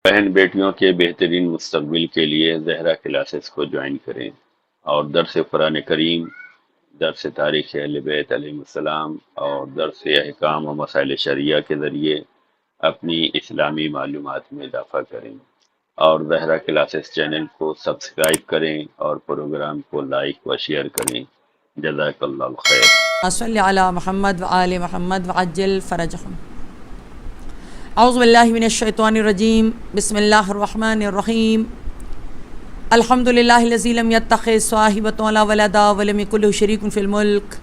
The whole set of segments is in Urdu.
بہن بیٹیوں کے بہترین مستقبل کے لیے زہرا کلاسز کو جوائن کریں اور درس قرآن کریم، درس تاریخ اہل بیت علیہ السلام اور درس احکام و مسائل شریعہ کے ذریعے اپنی اسلامی معلومات میں اضافہ کریں، اور زہرا کلاسز چینل کو سبسکرائب کریں اور پروگرام کو لائک و شیئر کریں۔ جزاک اللہ خیر۔ صلی علی محمد وآل محمد وعجل فرجهم۔ اعوذ باللہ من الشیطان الرجیم، بسم اللہ الرحمن الرحیم۔ الحمد للہ الذی لم یتخذ صاحبۃ ولا ولدا ولم یکن له شریک فی الملک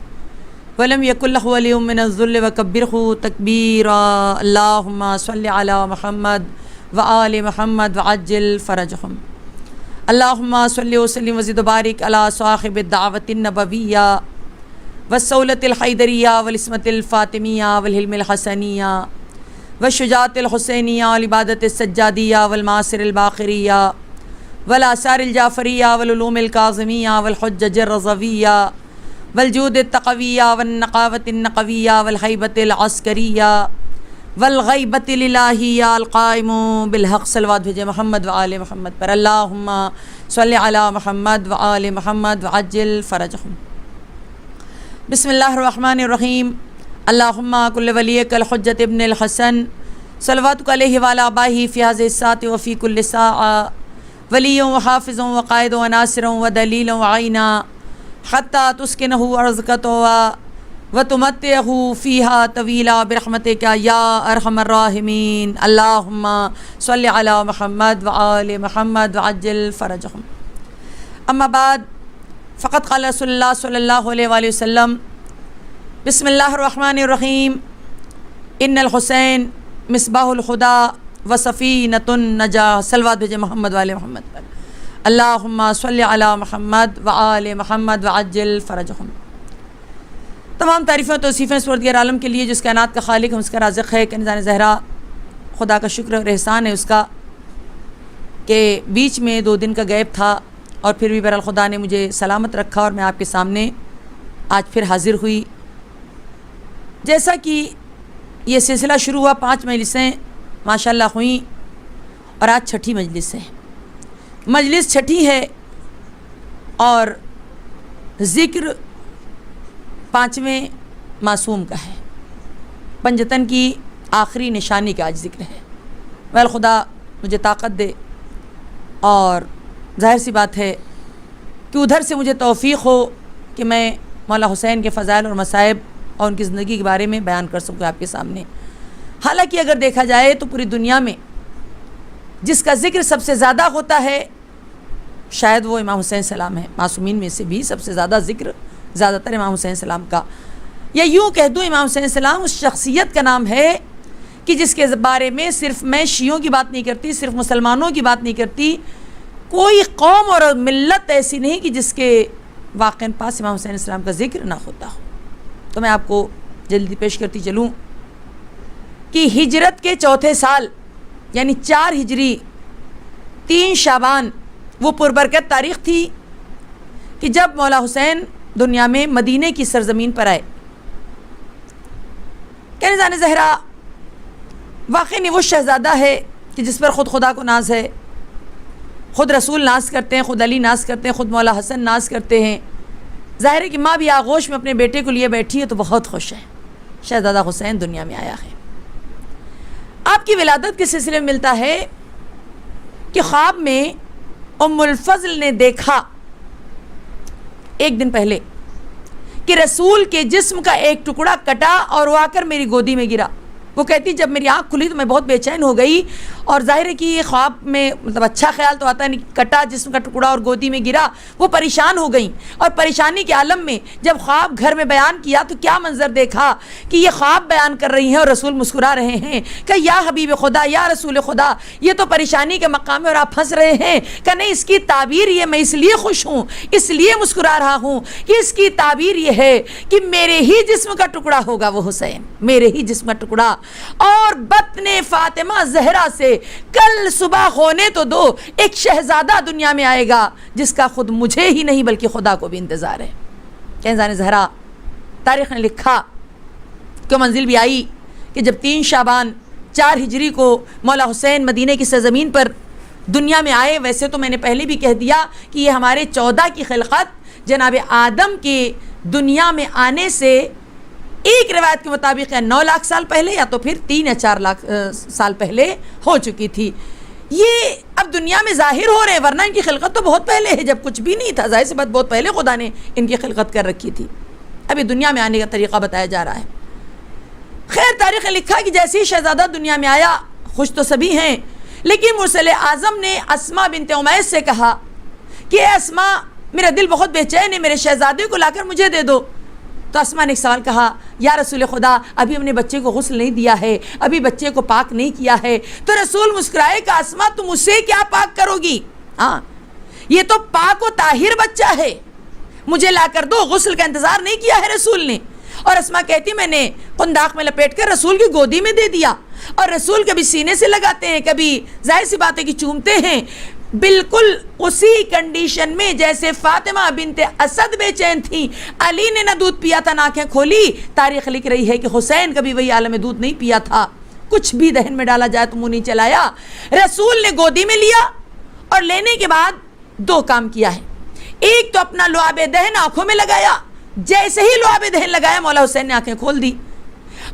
ولم یکن له ولی من الذل وکبرہ تکبیرا۔ اللہم صلی علی محمد وآل محمد وعجل فرجهم۔ اللہم صلی وسلم وزد وبارک علی صاحب الدعوۃ النبویہ والسولۃ الحیدریہ والعصمۃ الفاطمیہ والحلم الحسنیہ والشجاعۃ الحسینیہ والعبادۃ السجادیہ والمعاصر الباقریہ والآثار الجعفریہ والعلوم الکاظمیہ والحجج الرضویہ والجود التقویہ والنقاوۃ النقویہ والہیبۃ العسکریہ والغیبۃ الالہیہ القائم بالحق۔ صلوات بھیجے محمد وآل محمد پر۔ اللہم صلی علی محمد وآل محمد وعجل فرجہم۔ بسم اللہ الرحمن الرحیم۔ اللہم کل ولیک الحجۃ ابن الحسن صلواتک علیہ وعلی آبائہ فی ہذہ الساعۃ وفی کل ساعۃ ولی و حافظ و قائد و ناصر و دلیل و عینا حتی تسکنہ ارضک طوعا وتمتعہ فیہا طویلا برحمتک یا ارحم الراحمین۔ اللہم صلی علی محمد وآل محمد وعجل فرجہم۔ اما بعد، فقط قال رسول اللہ صلی اللہ علیہ وآلہ وسلم، بسم اللہ الرحمن الرحیم، ان الحسین مصباح الخدا و سفینۃ النجاہ۔ صلوات بھیجے محمد وآل محمد پر۔ اللہم صلی علی محمد وآل محمد وعجل فرجہم۔ تمام تعریفیں و توصیفیں اس پروردگار عالم کے لیے جس کائنات کا خالق ہے، اس کا رازق ہے، کنزان زہرا۔ خدا کا شکر اور احسان ہے اس کا کہ بیچ میں 2 دن کا گیپ تھا، اور پھر بھی بہرحال خدا نے مجھے سلامت رکھا اور میں آپ کے سامنے آج پھر حاضر ہوئی۔ جیسا کہ یہ سلسلہ شروع ہوا، 5 مجلسیں ماشاءاللہ ہوئیں، اور آج 6ٹھی مجلس ہے۔ مجلس 6ٹھی ہے اور ذکر 5ویں معصوم کا ہے۔ پنجتن کی آخری نشانی کا آج ذکر ہے۔ ویل خدا مجھے طاقت دے، اور ظاہر سی بات ہے کہ ادھر سے مجھے توفیق ہو کہ میں مولا حسین کے فضائل اور مصائب اور ان کی زندگی کے بارے میں بیان کر سکوں آپ کے سامنے۔ حالانکہ اگر دیکھا جائے تو پوری دنیا میں جس کا ذکر سب سے زیادہ ہوتا ہے شاید وہ امام حسین السلام ہے۔ معصومین میں سے بھی سب سے زیادہ ذکر زیادہ تر امام حسین السلام کا، یا یوں کہہ دوں امام حسین السلام اس شخصیت کا نام ہے کہ جس کے بارے میں صرف میں شیعوں کی بات نہیں کرتی، صرف مسلمانوں کی بات نہیں کرتی، کوئی قوم اور ملت ایسی نہیں کہ جس کے واقعاً پاس امام حسین السلام کا ذکر نہ ہوتا ہو۔ تو میں آپ کو جلدی پیش کرتی چلوں کہ ہجرت کے 4تھے سال یعنی 4 ہجری 3 شعبان وہ پربرکت تاریخ تھی کہ جب مولا حسین دنیا میں مدینے کی سرزمین پر آئے۔ کنزان زہرا واقعی وہ شہزادہ ہے کہ جس پر خود خدا کو ناز ہے، خود رسول ناز کرتے ہیں، خود علی ناز کرتے ہیں، خود مولا حسن ناز کرتے ہیں۔ ظاہر ہے کہ ماں بھی آغوش میں اپنے بیٹے کو لیے بیٹھی ہے تو بہت خوش ہے، شہزادہ حسین دنیا میں آیا ہے۔ آپ کی ولادت کے سلسلے میں ملتا ہے کہ خواب میں ام الفضل نے دیکھا 1 دن پہلے کہ رسول کے جسم کا ایک ٹکڑا کٹا اور وہ آ کر میری گودی میں گرا۔ وہ کہتی جب میری آنکھ کھلی تو میں بہت بے چین ہو گئی، اور ظاہر ہے کہ یہ خواب میں مطلب اچھا خیال تو آتا نہیں، کٹا جسم کا ٹکڑا اور گودی میں گرا۔ وہ پریشان ہو گئیں، اور پریشانی کے عالم میں جب خواب گھر میں بیان کیا تو کیا منظر دیکھا کہ یہ خواب بیان کر رہی ہیں اور رسول مسکرا رہے ہیں کہ یا حبیب خدا، یا رسول خدا، یہ تو پریشانی کے مقام ہے اور آپ پھنس رہے ہیں۔ کہ نہیں، اس کی تعبیر یہ میں اس لیے خوش ہوں، اس لیے مسکرا رہا ہوں کہ اس کی تعبیر یہ ہے کہ میرے ہی جسم کا ٹکڑا ہوگا وہ حسین، میرے ہی جسم کا ٹکڑا، اور بطن فاطمہ زہرا سے کل صبح ہونے تو دو، ایک شہزادہ دنیا میں آئے گا جس کا خود مجھے ہی نہیں بلکہ خدا کو بھی انتظار ہے۔ کنزان زہرا تاریخ نے لکھا کہ منزل بھی آئی کہ جب 3 شعبان 4 ہجری کو مولا حسین مدینہ کی سرزمین پر دنیا میں آئے. ویسے تو میں نے پہلے بھی کہہ دیا کہ یہ ہمارے 14 کی خلقت جناب آدم کے دنیا میں آنے سے ایک روایت کے مطابق 9 لاکھ سال پہلے یا تو پھر 3 یا 4 لاکھ سال پہلے ہو چکی تھی. یہ اب دنیا میں ظاہر ہو رہے ہیں، ورنہ ان کی خلقت تو بہت پہلے ہے، جب کچھ بھی نہیں تھا. ظاہر سی بات بہت پہلے خدا نے ان کی خلقت کر رکھی تھی. ابھی دنیا میں آنے کا طریقہ بتایا جا رہا ہے. خیر تاریخ نے لکھا کہ جیسے ہی شہزادہ دنیا میں آیا، خوش تو سبھی ہیں، لیکن مرسل اعظم نے اسماء بنت امیس سے کہا کہ اے اسماء، میرا دل بہت بے چین ہے، میرے شہزادے کو لا کر مجھے دے دو. تو اسماء نے ایک سوال کہا، یا رسول خدا، ابھی ہم نے بچے کو غسل نہیں دیا ہے، ابھی بچے کو پاک نہیں کیا ہے. تو رسول مسکرائے کہ اسماء، تم اسے کیا پاک کرو گی؟ ہاں، یہ تو پاک و طاہر بچہ ہے، مجھے لا کر دو. غسل کا انتظار نہیں کیا ہے رسول نے. اور اسماء کہتی میں نے قنداق میں لپیٹ کر رسول کی گودی میں دے دیا، اور رسول کبھی سینے سے لگاتے ہیں، کبھی ظاہر سی بات ہے کہ چومتے ہیں. بالکل اسی کنڈیشن میں جیسے فاطمہ بنت اسد بے چین تھی، علی نے نہ دودھ پیا تھا نہ آنکھیں کھولی. تاریخ لکھ رہی ہے کہ حسین کبھی وہی عالم دودھ نہیں پیا تھا، کچھ بھی دہن میں ڈالا جائے تو منہ نہیں چلایا. رسول نے گودی میں لیا اور لینے کے بعد 2 کام کیا ہے. ایک تو اپنا لعاب دہن آنکھوں میں لگایا، جیسے ہی لعاب دہن لگایا مولا حسین نے آنکھیں کھول دی،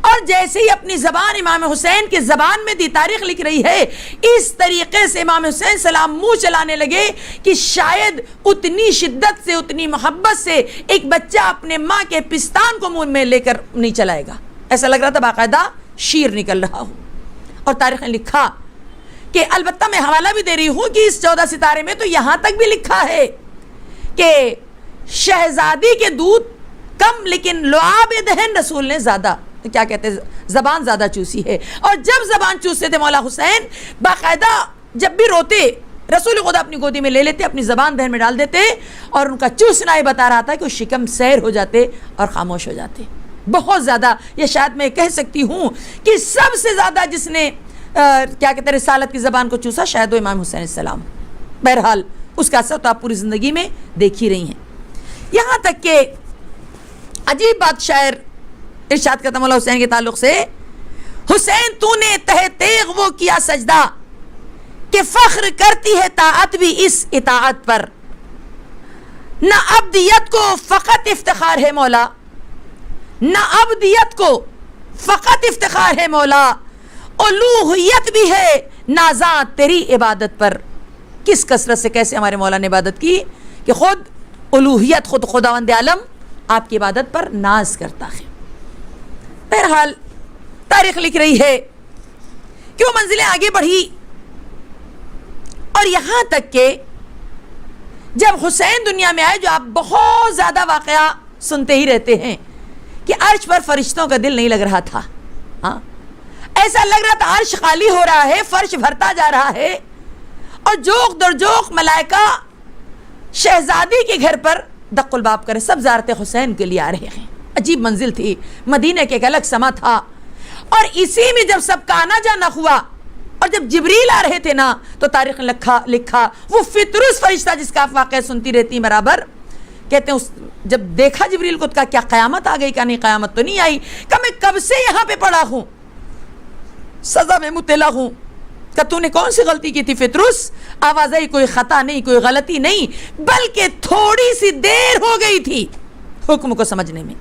اور جیسے ہی اپنی زبان امام حسین کی زبان میں دی. تاریخ لکھ رہی ہے اس طریقے سے امام حسین سلام منہ چلانے لگے کہ شاید اتنی شدت سے، اتنی محبت سے ایک بچہ اپنے ماں کے پستان کو منہ میں لے کر نہیں چلائے گا. ایسا لگ رہا تھا باقاعدہ شیر نکل رہا ہو. اور تاریخ نے لکھا کہ البتہ میں حوالہ بھی دے رہی ہوں کہ اس 14 ستارے میں تو یہاں تک بھی لکھا ہے کہ شہزادی کے دودھ کم لیکن لعاب دہن رسول نے زیادہ، کیا کہتے ہیں، زبان زیادہ چوسی ہے. اور جب زبان چوستے تھے مولا حسین، باقاعدہ جب بھی روتے رسول خدا اپنی گودی میں لے لیتے، اپنی زبان دہن میں ڈال دیتے، اور ان کا چوسنا یہ بتا رہا تھا کہ وہ شکم سیر ہو جاتے اور خاموش ہو جاتے. بہت زیادہ، یہ شاید میں کہہ سکتی ہوں کہ سب سے زیادہ جس نے کیا کہتے ہیں رسالت کی زبان کو چوسا، شاید وہ امام حسین السلام. بہرحال اس کا اثر تو آپ پوری زندگی میں دیکھ ہی رہی ہیں. یہاں تک کہ عجیب بات شاعر ارشاد کرتا مولا حسین کے تعلق سے، حسین تو نے تہ تیغ وہ کیا سجدہ کہ فخر کرتی ہے طاعت بھی اس اطاعت پر. نہ عبدیت کو فقط افتخار ہے مولا، نہ عبدیت کو فقط افتخار ہے مولا، الوہیت بھی ہے نازاں تیری عبادت پر. کس کثرت سے کیسے ہمارے مولا نے عبادت کی کہ خود الوہیت، خود خداوند عالم آپ کی عبادت پر ناز کرتا ہے. بہرحال تاریخ لکھ رہی ہے کہ وہ منزلیں آگے بڑھی، اور یہاں تک کہ جب حسین دنیا میں آئے، جو آپ بہت زیادہ واقعہ سنتے ہی رہتے ہیں کہ عرش پر فرشتوں کا دل نہیں لگ رہا تھا. ہاں، ایسا لگ رہا تھا عرش خالی ہو رہا ہے، فرش بھرتا جا رہا ہے، اور جوق در جوق ملائکہ شہزادی کے گھر پر دق الباب کرے، سب زیارت حسین کے لیے آ رہے ہیں. عجیب منزل تھی، مدینہ کے ایک الگ سما تھا. اور اسی میں جب سب کا آنا جانا ہوا، اور جب جبریل آ رہے تھے نا، تو تاریخ نے لکھا وہ فطرس فرشتہ جس کا آپ واقعہ سنتی رہتی برابر، کہتے ہیں جب دیکھا جبریل کو، کہا کیا قیامت آ گئی؟ کہا نہیں، قیامت تو نہیں آئی. کہا میں کب سے یہاں پہ پڑا ہوں، سزا میں مطلع ہوں. کہ تو نے کون سی غلطی کی تھی فطرس؟ آواز آئی کوئی خطا نہیں، کوئی غلطی نہیں، بلکہ تھوڑی سی دیر ہو گئی تھی حکم کو سمجھنے میں،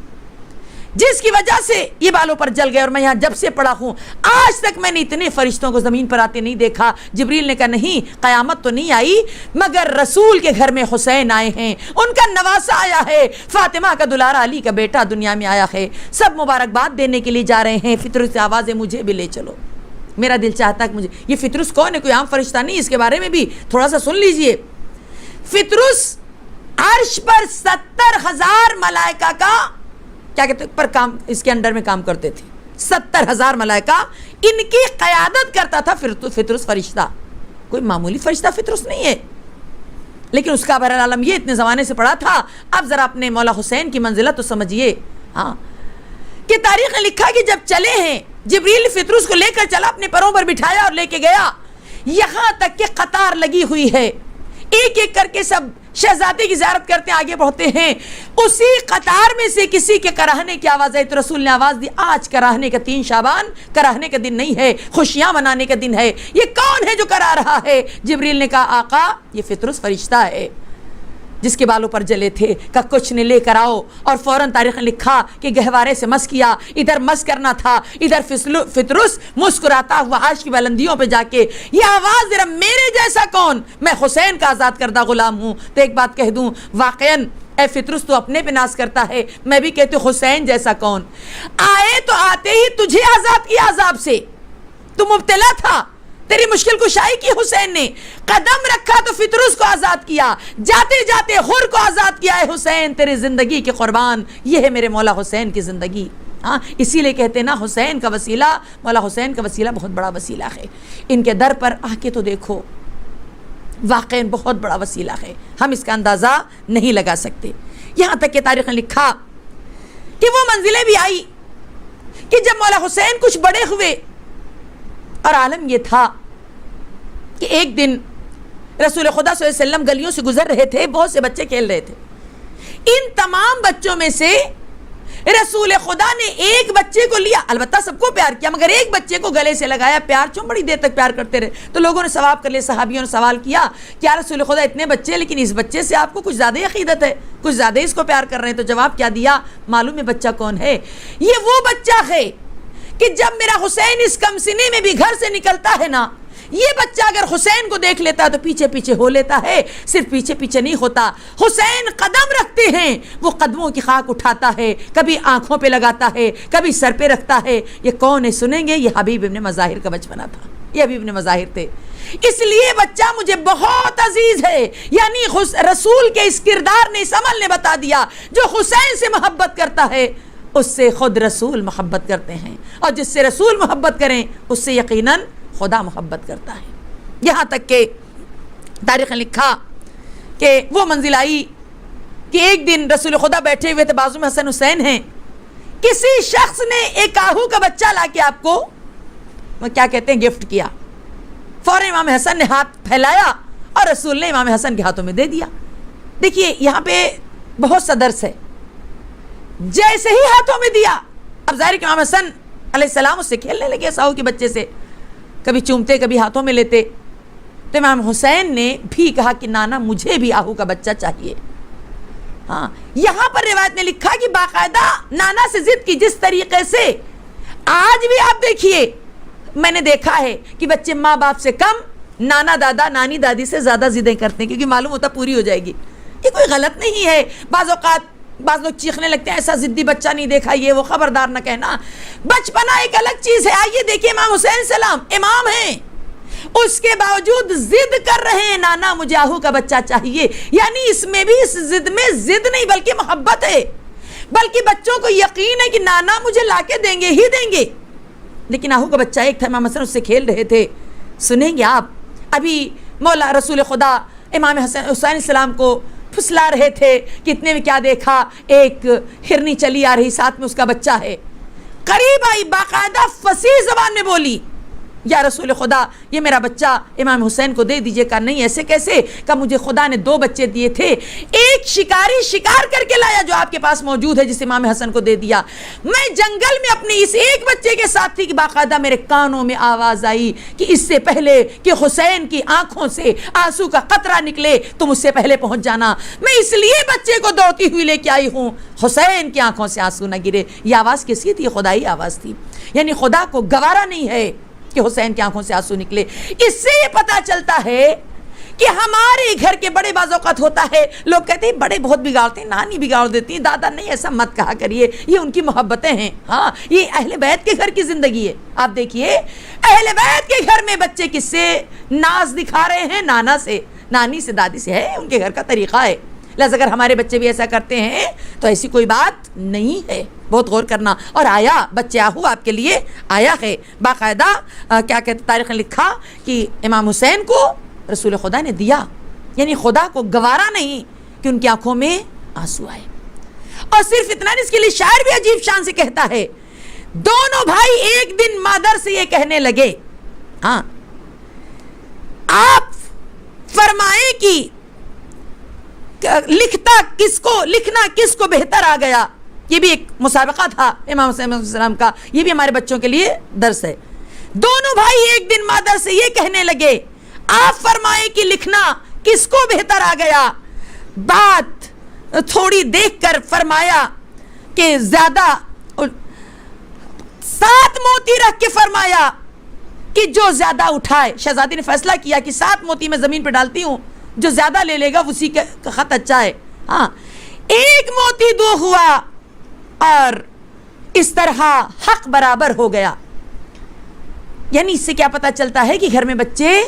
جس کی وجہ سے یہ بالوں پر جل گئے. اور میں یہاں جب سے پڑا ہوں، آج تک میں نے اتنے فرشتوں کو زمین پر آتے نہیں دیکھا. جبریل نے کہا نہیں، قیامت تو نہیں آئی، مگر رسول کے گھر میں حسین آئے ہیں، ان کا نواسا آیا ہے، فاطمہ کا دلارا علی کا بیٹا دنیا میں آیا ہے، سب مبارکباد دینے کے لیے جا رہے ہیں. فطرس آوازیں مجھے بھی لے چلو. میرا دل چاہتا ہے کہ مجھے، یہ فطرس کون ہے؟ کوئی عام فرشتہ نہیں، اس کے بارے میں بھی تھوڑا سا سن لیجئے. فطرس عرش پر 70,000 ملائکہ کا کیا کہتے پر کام، اس کے انڈر میں کام کرتے تھے. 70,000 ملائکہ ان کی قیادت کرتا تھا فطرس فرشتہ. کوئی معمولی فرشتہ فطرس نہیں ہے، لیکن اس کا بہرحال یہ اتنے زمانے سے پڑا تھا. اب ذرا اپنے مولا حسین کی منزلت تو سمجھیے. ہاں، کہ تاریخ نے لکھا کہ جب چلے ہیں، جبریل فطرس کو لے کر چلا، اپنے پروں پر بٹھایا اور لے کے گیا، یہاں تک کہ قطار لگی ہوئی ہے، ایک ایک کر کے سب شہزادے کی زیارت کرتے ہیں، آگے بڑھتے ہیں، اسی قطار میں سے کسی کے کراہنے کی آواز آئی تو رسول نے آواز دی، آج کراہنے کا 3 شعبان کراہنے کا دن نہیں ہے، خوشیاں منانے کا دن ہے۔ یہ کون ہے جو کرا رہا ہے؟ جبریل نے کہا آقا یہ فطرس فرشتہ ہے جس کے بالوں پر جلے تھے، کہ کچھ نے لے کر آؤ، اور فوراً تاریخ نے لکھا کہ گہوارے سے مس کیا، ادھر مس کرنا تھا، ادھر فطرس مسکراتا ہوا عرش کی بلندیوں پہ جا کے یہ آواز ذرا میرے جیسا کون، میں حسین کا آزاد کردہ غلام ہوں۔ تو ایک بات کہہ دوں، واقعاً اے فطرس تو اپنے پہ ناز کرتا ہے، میں بھی کہتی ہوں حسین جیسا کون، آئے تو آتے ہی تجھے آزاد کیا عذاب سے، تو مبتلا تھا، تیری مشکل کشائی کی حسین نے، قدم رکھا تو فطرس کو آزاد کیا، جاتے جاتے حر کو آزاد کیا ہے حسین تیری زندگی کے قربان۔ یہ ہے میرے مولا حسین کی زندگی۔ ہاں اسی لیے کہتے ہیں نا حسین کا وسیلہ، مولا حسین کا وسیلہ بہت بڑا وسیلہ ہے، ان کے در پر آ کے تو دیکھو، واقعاً بہت بڑا وسیلہ ہے، ہم اس کا اندازہ نہیں لگا سکتے۔ یہاں تک کہ تاریخ نے لکھا کہ وہ منزلیں بھی آئی کہ جب مولا حسین کچھ بڑے ہوئے، اور عالم یہ تھا کہ ایک دن رسول خدا صلی اللہ علیہ وسلم گلیوں سے گزر رہے تھے، بہت سے بچے کھیل رہے تھے، ان تمام بچوں میں سے رسول خدا نے ایک بچے کو لیا، البتہ سب کو پیار کیا، مگر ایک بچے کو گلے سے لگایا، پیار چوں بڑی دیر تک پیار کرتے رہے، تو لوگوں نے ثواب کر لیا، صحابیوں نے سوال کیا کیا رسول خدا اتنے بچے لیکن اس بچے سے آپ کو کچھ زیادہ عقیدت ہے، کچھ زیادہ اس کو پیار کر رہے ہیں، تو جواب کیا دیا؟ معلوم ہے بچہ کون ہے؟ یہ وہ بچہ ہے کہ جب میرا حسین اس کم سنے میں بھی گھر سے نکلتا ہے نا، یہ بچہ اگر حسین کو دیکھ لیتا ہے تو پیچھے پیچھے ہو لیتا ہے، صرف پیچھے پیچھے نہیں ہوتا، حسین قدم رکھتے ہیں وہ قدموں کی خاک اٹھاتا ہے، کبھی آنکھوں پہ لگاتا ہے، کبھی سر پہ رکھتا ہے۔ یہ کون ہے سنیں گے؟ یہ حبیب ابن مظاہر کا بچپنا تھا، یہ حبیب ابن مظاہر تھے، اس لیے بچہ مجھے بہت عزیز ہے، یعنی رسول کے اس کردار نے، اس عمل نے بتا دیا جو حسین سے محبت کرتا ہے اس سے خود رسول محبت کرتے ہیں، اور جس سے رسول محبت کریں اس سے یقیناً خدا محبت کرتا ہے۔ یہاں تک کہ تاریخ نے لکھا کہ وہ منزل آئی کہ ایک دن رسول خدا بیٹھے ہوئے تھے، بازو میں حسن حسین ہیں، کسی شخص نے ایک آہو کا بچہ لا کے آپ کو کیا کہتے ہیں گفٹ کیا، فوراً امام حسن نے ہاتھ پھیلایا اور رسول نے امام حسن کے ہاتھوں میں دے دیا۔ دیکھیے یہاں پہ بہت سا درس ہے، جیسے ہی ہاتھوں میں دیا، اب ظاہر کہ امام حسن علیہ السلام اس سے کھیلنے لگے، ساہو کے بچے سے، کبھی چومتے کبھی ہاتھوں میں لیتے، تو امام حسین نے بھی کہا کہ نانا مجھے بھی آہو کا بچہ چاہیے۔ ہاں یہاں پر روایت نے لکھا کہ باقاعدہ نانا سے ضد کی، جس طریقے سے آج بھی آپ دیکھیے، میں نے دیکھا ہے کہ بچے ماں باپ سے کم نانا دادا نانی دادی سے زیادہ ضدیں کرتے ہیں، کیونکہ معلوم ہوتا پوری ہو جائے گی۔ یہ کوئی غلط نہیں ہے، بعض اوقات بعض لوگ چیخنے لگتے ہیں ایسا ضدی بچہ نہیں دیکھا، یہ وہ، خبردار نہ کہنا، بچپنا ایک الگ چیز ہے۔ آئیے دیکھیے امام حسین سلام امام ہیں، اس کے باوجود ضد کر رہے ہیں نانا مجھے آہو کا بچہ چاہیے، یعنی اس میں بھی، اس ضد میں ضد نہیں بلکہ محبت ہے، بلکہ بچوں کو یقین ہے کہ نانا مجھے لا کے دیں گے ہی دیں گے۔ لیکن آہو کا بچہ ایک تھا، امام حسن اس سے کھیل رہے تھے، سنیں گے آپ، ابھی مولا رسول خدا امام حسین السلام کو پھسلا رہے تھے کہ اتنے میں کیا دیکھا، ایک ہرنی چلی آ رہی، ساتھ میں اس کا بچہ ہے، قریب آئی، باقاعدہ فصیح زبان میں بولی یا رسول خدا یہ میرا بچہ امام حسین کو دے دیجئے۔ کہا نہیں ایسے کیسے، کہ مجھے خدا نے 2 بچے دیے تھے، ایک شکاری شکار کر کے لایا جو آپ کے پاس موجود ہے جس امام حسن کو دے دیا، میں جنگل میں اپنے اس ایک بچے کے ساتھ تھی کہ باقاعدہ میرے کانوں میں آواز آئی کہ اس سے پہلے کہ حسین کی آنکھوں سے آنسو کا قطرہ نکلے تم اس سے پہلے پہنچ جانا، میں اس لیے بچے کو دوڑتی ہوئی لے کے آئی ہوں حسین کی آنکھوں سے آنسو نہ گرے۔ یہ آواز کس کی تھی؟ خدائی آواز تھی، یعنی خدا کو گوارا نہیں ہے کہ حسین کی آنکھوں سے آنسو نکلے۔ اس سے یہ پتا چلتا ہے کہ ہمارے گھر کے بڑے بعض اوقات ہوتا ہے، لوگ کہتے ہیں بڑے بہت بگاڑتے ہیں، نانی بگاڑ دیتی ہیں، دادا نہیں، ایسا مت کہا کریے، یہ ان کی محبتیں ہیں۔ ہاں یہ اہل بیت کے گھر کی زندگی ہے۔ آپ دیکھیے اہل بیت کے گھر میں بچے کس سے ناز دکھا رہے ہیں؟ نانا سے، نانی سے، دادی سے، ہے ان کے گھر کا طریقہ ہے۔ لہذا اگر ہمارے بچے بھی ایسا کرتے ہیں تو ایسی کوئی بات نہیں ہے، بہت غور کرنا۔ اور آیا بچے آہو آپ کے لیے آیا ہے، باقاعدہ کیا کہتے تاریخ نے لکھا کہ امام حسین کو رسول خدا نے دیا، یعنی خدا کو گوارا نہیں کہ ان کی آنکھوں میں آنسو آئے۔ اور صرف اتنا نہیں، اس کے لیے شاعر بھی عجیب شان سے کہتا ہے، دونوں بھائی ایک دن مادر سے یہ کہنے لگے، ہاں آپ فرمائیں کہ لکھتا کس کو، لکھنا کس کو بہتر آ گیا، یہ بھی ایک مسابقہ تھا امام حسین علیہ السلام کا، یہ بھی ہمارے بچوں کے لیے درس ہے۔ دونوں بھائی ایک دن مادر سے یہ کہنے لگے، آپ فرمائیں کہ لکھنا کس کو بہتر آ گیا؟ بات تھوڑی دیکھ کر فرمایا کہ زیادہ 7 موتی رکھ کے فرمایا کہ جو زیادہ اٹھائے، شہزادی نے فیصلہ کیا کہ 7 موتی میں زمین پہ ڈالتی ہوں، جو زیادہ لے لے گا اسی کا خط اچھا ہے۔ ہاں 1 موتی 2 ہوا اور اس طرح حق برابر ہو گیا۔ یعنی اس سے کیا پتا چلتا ہے کہ گھر میں بچے،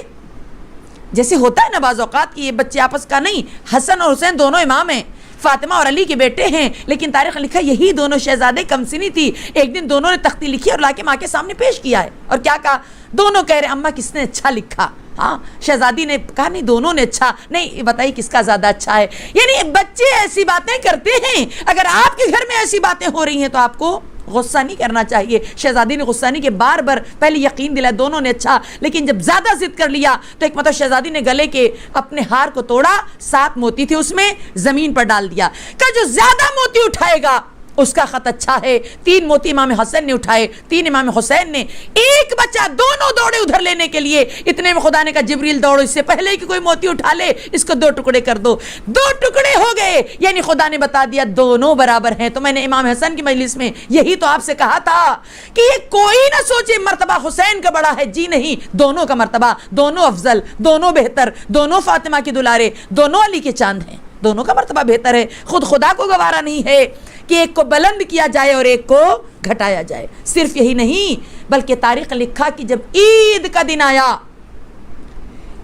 جیسے ہوتا ہے نا بعض اوقات کہ یہ بچے آپس کا نہیں، حسن اور حسین دونوں امام ہیں، فاطمہ اور علی کے بیٹے ہیں، لیکن تاریخ لکھا یہی دونوں شہزادے کم سنی تھی۔ ایک دن دونوں نے تختی لکھی اور لا کے ماں کے سامنے پیش کیا ہے، اور کیا کہا؟ دونوں کہہ رہے اماں کس نے اچھا لکھا؟ ہاں شہزادی نے کہا نہیں دونوں نے اچھا، نہیں بتائیے کس کا زیادہ اچھا ہے۔ یعنی بچے ایسی باتیں کرتے ہیں، اگر آپ کے گھر میں ایسی باتیں ہو رہی ہیں تو آپ کو غصہ نہیں کرنا چاہیے۔ شہزادی نے غصہ نہیں کہ بار بار پہلے یقین دلایا دونوں نے اچھا، لیکن جب زیادہ ضد کر لیا تو ایک مطلب شہزادی نے گلے کے اپنے ہار کو توڑا، 7 موتی تھے اس میں، زمین پر ڈال دیا، کہ جو زیادہ موتی اٹھائے گا اس کا خط اچھا ہے۔ 3 موتی امام حسن نے اٹھائے، 3 امام حسین نے، ایک بچہ، دونوں دوڑے ادھر لینے کے لیے، اتنے میں خدا نے کہا جبریل دوڑو، اس سے پہلے کہ کوئی موتی اٹھا لے اس کو 2 ٹکڑے کر دو۔ 2 ٹکڑے ہو گئے، یعنی خدا نے بتا دیا دونوں برابر ہیں۔ تو میں نے امام حسن کی مجلس میں یہی تو آپ سے کہا تھا کہ یہ کوئی نہ سوچے مرتبہ حسین کا بڑا ہے، جی نہیں، دونوں کا مرتبہ، دونوں افضل، دونوں بہتر، دونوں فاطمہ کی دلارے، دونوں علی کے چاند ہیں، دونوں کا مرتبہ بہتر ہے۔ خود خدا کو گوارا نہیں ہے کہ ایک کو بلند کیا جائے اور ایک کو گھٹایا جائے۔ صرف یہی نہیں بلکہ تاریخ لکھا کہ جب عید کا دن آیا،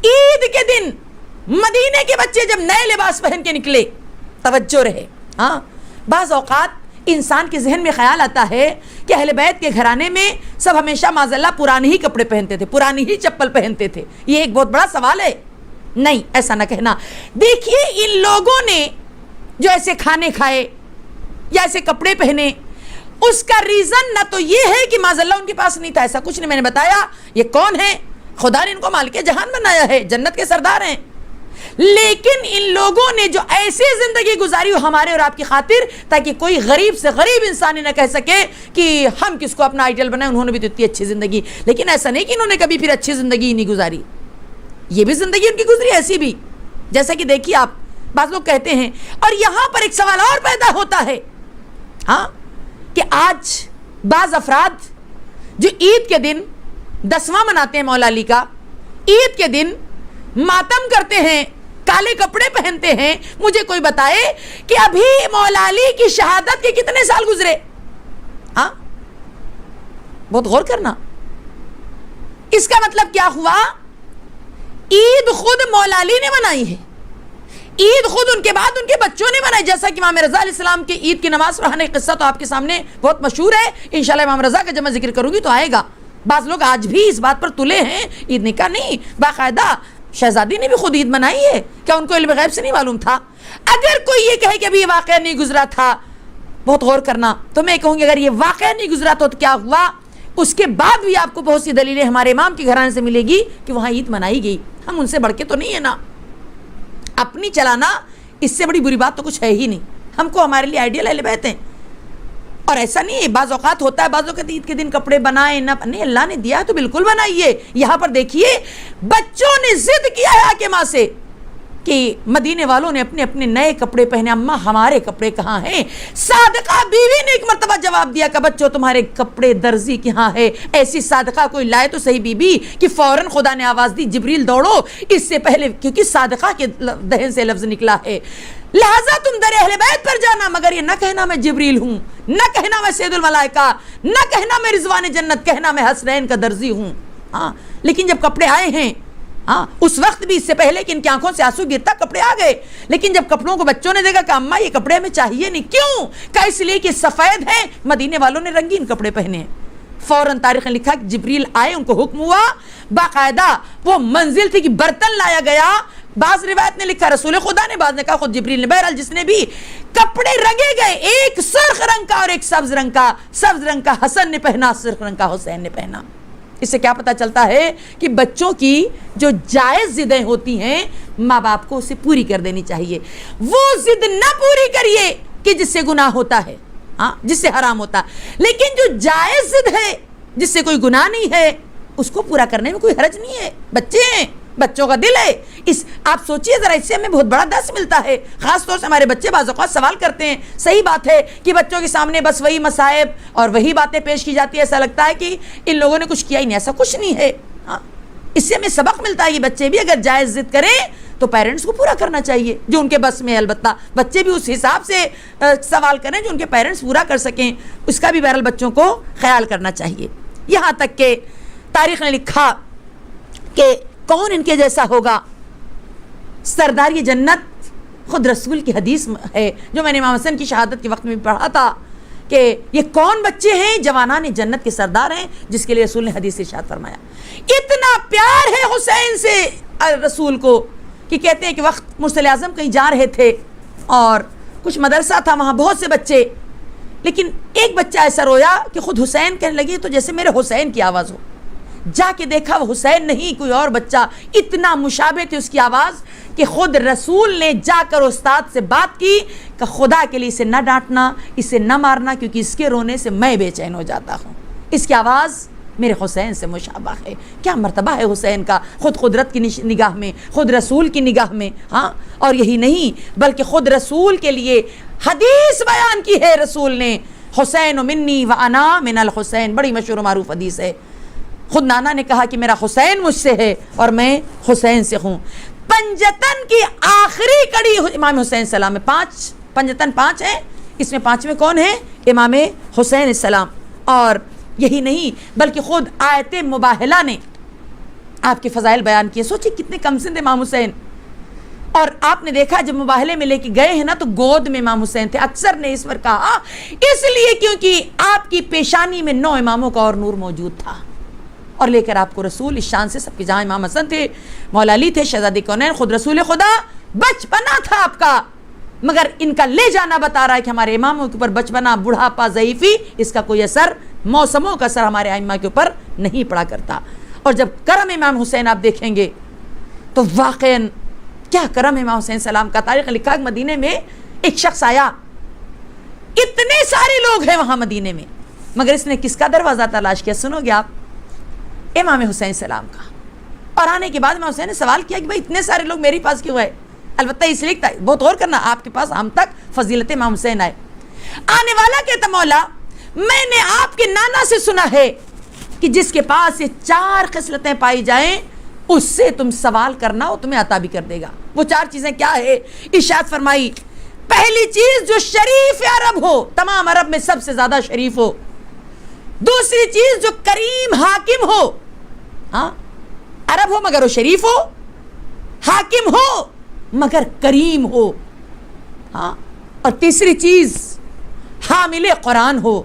عید کے دن مدینے کے بچے جب نئے لباس پہن کے نکلے، توجہ رہے، ہاں بعض اوقات انسان کے ذہن میں خیال آتا ہے کہ اہل بیت کے گھرانے میں سب ہمیشہ معاذاللہ پرانے ہی کپڑے پہنتے تھے، پرانی ہی چپل پہنتے تھے۔ یہ ایک بہت بڑا سوال ہے، نہیں ایسا نہ کہنا۔ دیکھیے ان لوگوں نے جو ایسے کھانے کھائے یا ایسے کپڑے پہنے، اس کا ریزن نہ تو یہ ہے کہ معاذ اللہ ان کے پاس نہیں تھا، ایسا کچھ نہیں۔ میں نے بتایا یہ کون ہے، خدا نے ان کو مالک جہان بنایا ہے، جنت کے سردار ہیں، لیکن ان لوگوں نے جو ایسی زندگی گزاری وہ ہمارے اور آپ کی خاطر، تاکہ کوئی غریب سے غریب انسان نہ کہہ سکے کہ ہم کس کو اپنا آئیڈیل بنائیں، انہوں نے بھی تو اتنی اچھی زندگی۔ لیکن ایسا نہیں کہ انہوں نے کبھی پھر اچھی زندگی نہیں گزاری، یہ بھی زندگی ان کی گزری ایسی بھی، جیسا کہ دیکھیے آپ بعض لوگ کہتے ہیں۔ اور یہاں پر ایک سوال اور پیدا ہوتا ہے، ہاں کہ آج بعض افراد جو عید کے دن 10واں مناتے ہیں مولا علی کا، عید کے دن ماتم کرتے ہیں، کالے کپڑے پہنتے ہیں، مجھے کوئی بتائے کہ ابھی مولا علی کی شہادت کے کتنے سال گزرے؟ ہاں بہت غور کرنا، اس کا مطلب کیا ہوا؟ عید خود مولا علی نے منائی ہے، عید خود ان کے بعد ان کے بچوں نے منائی، جیسا کہ امام رضا علیہ السلام کے عید کی نماز پڑھانے کا قصہ تو آپ کے سامنے بہت مشہور ہے، انشاءاللہ امام رضا کا جب میں ذکر کروں گی تو آئے گا۔ بعض لوگ آج بھی اس بات پر تلے ہیں، عید نکاح نہیں، باقاعدہ شہزادی نے بھی خود عید منائی ہے، کیا ان کو علم غیب سے نہیں معلوم تھا؟ اگر کوئی یہ کہے کہ ابھی یہ واقعہ نہیں گزرا تھا، بہت غور کرنا، تو میں کہوں گی اگر یہ واقعہ نہیں گزرا تو کیا ہوا؟ اس کے بعد بھی آپ کو بہت سی دلیلیں ہمارے امام کے گھرانے سے ملے گی کہ وہاں عید منائی گئی، ہم ان سے بڑھ کے تو نہیں ہے نا، اپنی چلانا اس سے بڑی بری بات تو کچھ ہے ہی نہیں، ہم کو ہمارے لیے آئیڈیل اہل بیت ہیں۔ اور ایسا نہیں ہے، بعض اوقات ہوتا ہے، بعض اوقات عید کے دن کپڑے بنائیں نہ، نہیں اللہ نے دیا ہے تو بالکل بنائیے۔ یہاں پر دیکھیے بچوں نے ضد کیا ہے آ کے ماں سے کہ مدینے والوں نے اپنے اپنے نئے کپڑے پہنے، اماں ہمارے کپڑے کہاں ہیں؟ صادقہ بیوی نے ایک مرتبہ جواب دیا کہ بچوں تمہارے کپڑے درزی کہاں ہے؟ ایسی صادقہ کوئی لائے تو صحیح بی بی کہ فوراً خدا نے آواز دی جبریل دوڑو، اس سے پہلے کیونکہ صادقہ کے دہن سے لفظ نکلا ہے، لہذا تم در اہل بیت پر جانا، مگر یہ نہ کہنا میں جبریل ہوں، نہ کہنا میں سید الملائکہ، نہ کہنا میں رضوان جنت، کہنا میں حسنین کا درزی ہوں۔ ہاں لیکن جب کپڑے آئے ہیں، ہاں اس وقت بھی اس سے پہلے کہ ان کی آنکھوں سے آنسو گرتا کپڑے آ گئے، لیکن جب کپڑوں کو بچوں نے دیکھا کہ اماں یہ کپڑے ہمیں چاہیے نہیں، کیوں؟ کہ اس لیے کہ سفید ہیں، مدینے والوں نے رنگین کپڑے پہنے ہیں۔ فوراً تاریخ نے لکھا کہ جبریل آئے، ان کو حکم ہوا، باقاعدہ وہ منزل تھی کہ برتن لایا گیا، بعض روایت نے لکھا رسول خدا نے، بعض نے کہا خود جبریل نے، بہرحال جس نے بھی کپڑے رنگے گئے، ایک سرخ رنگ کا اور ایک سبز رنگ کا، سبز رنگ کا حسن نے پہنا، سرخ رنگ کا حسین نے پہنا۔ اس سے کیا پتہ چلتا ہے کہ بچوں کی جو جائز ضدیں ہوتی ہیں ماں باپ کو اسے پوری کر دینی چاہیے. وہ ضد نہ پوری کریے کہ جس سے گناہ ہوتا ہے, ہاں جس سے حرام ہوتا ہے, لیکن جو جائز ضد ہے جس سے کوئی گناہ نہیں ہے اس کو پورا کرنے میں کوئی حرج نہیں ہے. بچے ہیں, بچوں کا دل ہے, آپ سوچئے ذرا, اس سے ہمیں بہت بڑا درس ملتا ہے. خاص طور سے ہمارے بچے بعض اوقات سوال کرتے ہیں, صحیح بات ہے کہ بچوں کے سامنے بس وہی مصائب اور وہی باتیں پیش کی جاتی ہے, ایسا لگتا ہے کہ ان لوگوں نے کچھ کیا ہی نہیں. ایسا کچھ نہیں ہے. اس سے ہمیں سبق ملتا ہے کہ بچے بھی اگر جائز ضد کریں تو پیرنٹس کو پورا کرنا چاہیے جو ان کے بس میں. البتہ بچے بھی اس حساب سے سوال کریں جو ان کے پیرنٹس پورا کر سکیں, اس کا بھی بہرحال بچوں کو خیال کرنا چاہیے. یہاں تک کہ تاریخ نے لکھا کہ کون ان کے جیسا ہوگا, سردار یہ جنت خود رسول کی حدیث ہے جو میں نے امام حسن کی شہادت کے وقت میں پڑھا تھا کہ یہ کون بچے ہیں, جوانان جنت کے سردار ہیں جس کے لیے رسول نے حدیث ارشاد فرمایا. اتنا پیار ہے حسین سے رسول کو کہ کہتے ہیں کہ وقت مرسل اعظم کہیں جا رہے تھے اور کچھ مدرسہ تھا, وہاں بہت سے بچے, لیکن ایک بچہ ایسا رویا کہ خود حسین کہنے لگے تو جیسے میرے حسین کی آواز ہو. جا کے دیکھا وہ حسین نہیں کوئی اور بچہ, اتنا مشابہ تھی اس کی آواز کہ خود رسول نے جا کر استاد سے بات کی کہ خدا کے لیے اسے نہ ڈانٹنا, اسے نہ مارنا, کیونکہ اس کے رونے سے میں بے چین ہو جاتا ہوں. اس کی آواز میرے حسین سے مشابہ ہے. کیا مرتبہ ہے حسین کا, خود قدرت کی نگاہ میں, خود رسول کی نگاہ میں. ہاں, اور یہی نہیں بلکہ خود رسول کے لیے حدیث بیان کی ہے رسول نے, حسین منی و انا من الحسین, بڑی مشہور و معروف حدیث ہے. خود نانا نے کہا کہ میرا حسین مجھ سے ہے اور میں حسین سے ہوں. پنجتن کی آخری کڑی امام حسین السلام میں, 5 پنجتن 5 ہیں, اس میں 5ویں کون ہیں, امام حسین السلام. اور یہی نہیں بلکہ خود آیت مباہلہ نے آپ کے فضائل بیان کیے. سوچیں کتنے کم سن امام حسین, اور آپ نے دیکھا جب مباہلے میں لے کے گئے ہیں نا تو گود میں امام حسین تھے. اکثر نے اس پر کہا اس لیے کیونکہ آپ کی پیشانی میں 9 اماموں کا اور نور موجود تھا, اور لے کر آپ کو رسول اس شان سے سب کے, جہاں امام حسن تھے, مولا علی تھے, شہزادے کونین, خود رسول خدا. بچپنا تھا آپ کا, مگر ان کا لے جانا بتا رہا ہے کہ ہمارے اماموں کے اوپر بچپنا, بڑھاپا, ضعیفی, اس کا کوئی اثر, موسموں کا اثر ہمارے ائمہ کے اوپر نہیں پڑا کرتا. اور جب کرم امام حسین آپ دیکھیں گے تو واقعاً کیا کرم امام حسین السلام کا. تاریخ لکھا کہ مدینے میں ایک شخص آیا, اتنے سارے لوگ ہیں وہاں مدینے میں, مگر اس نے کس کا دروازہ تلاش کیا, سنو گے آپ, امام حسین السلام کا. اور آنے کے بعد امام حسین نے سوال کیا کہ بھائی اتنے سارے لوگ میرے پاس کیوں آئے. البتہ اس لیے بہت غور کرنا, آپ کے پاس ہم تک فضیلت امام حسین آئے. آنے والا کہتا مولا میں نے آپ کے نانا سے سنا ہے کہ جس کے پاس یہ 4 خصلتیں پائی جائیں اس سے تم سوال کرنا, وہ تمہیں عطا بھی کر دے گا. وہ 4 چیزیں کیا ہے, ارشاد فرمائی, پہلی چیز جو شریف عرب ہو, تمام عرب میں سب سے زیادہ شریف ہو. دوسری چیز جو کریم حاکم ہو, ہاں عرب ہو مگر وہ شریف ہو, حاکم ہو مگر کریم ہو, ہاں. اور تیسری چیز حامل قرآن ہو,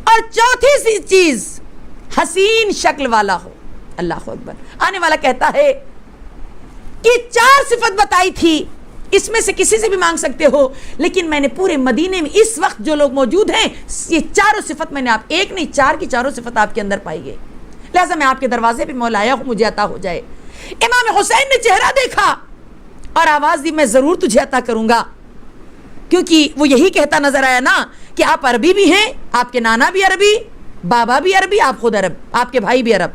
اور چوتھی چیز حسین شکل والا ہو. اللہ اکبر. آنے والا کہتا ہے کہ 4 صفت بتائی تھی, اس میں سے کسی سے بھی مانگ سکتے ہو, لیکن میں نے پورے مدینے میں اس وقت جو لوگ موجود ہیں یہ 4 صفت میں نے, آپ ایک نہیں 4 کی 4 صفت آپ کے اندر پائی گئی, لہذا میں آپ کے دروازے پہ مولا آیا ہوں, مجھے عطا ہو جائے. امام حسین نے چہرہ دیکھا اور آواز دی میں ضرور تجھے عطا کروں گا, کیونکہ وہ یہی کہتا نظر آیا نا کہ آپ عربی بھی ہیں, آپ کے نانا بھی عربی, بابا بھی عربی, آپ خود عرب, آپ کے بھائی بھی عرب,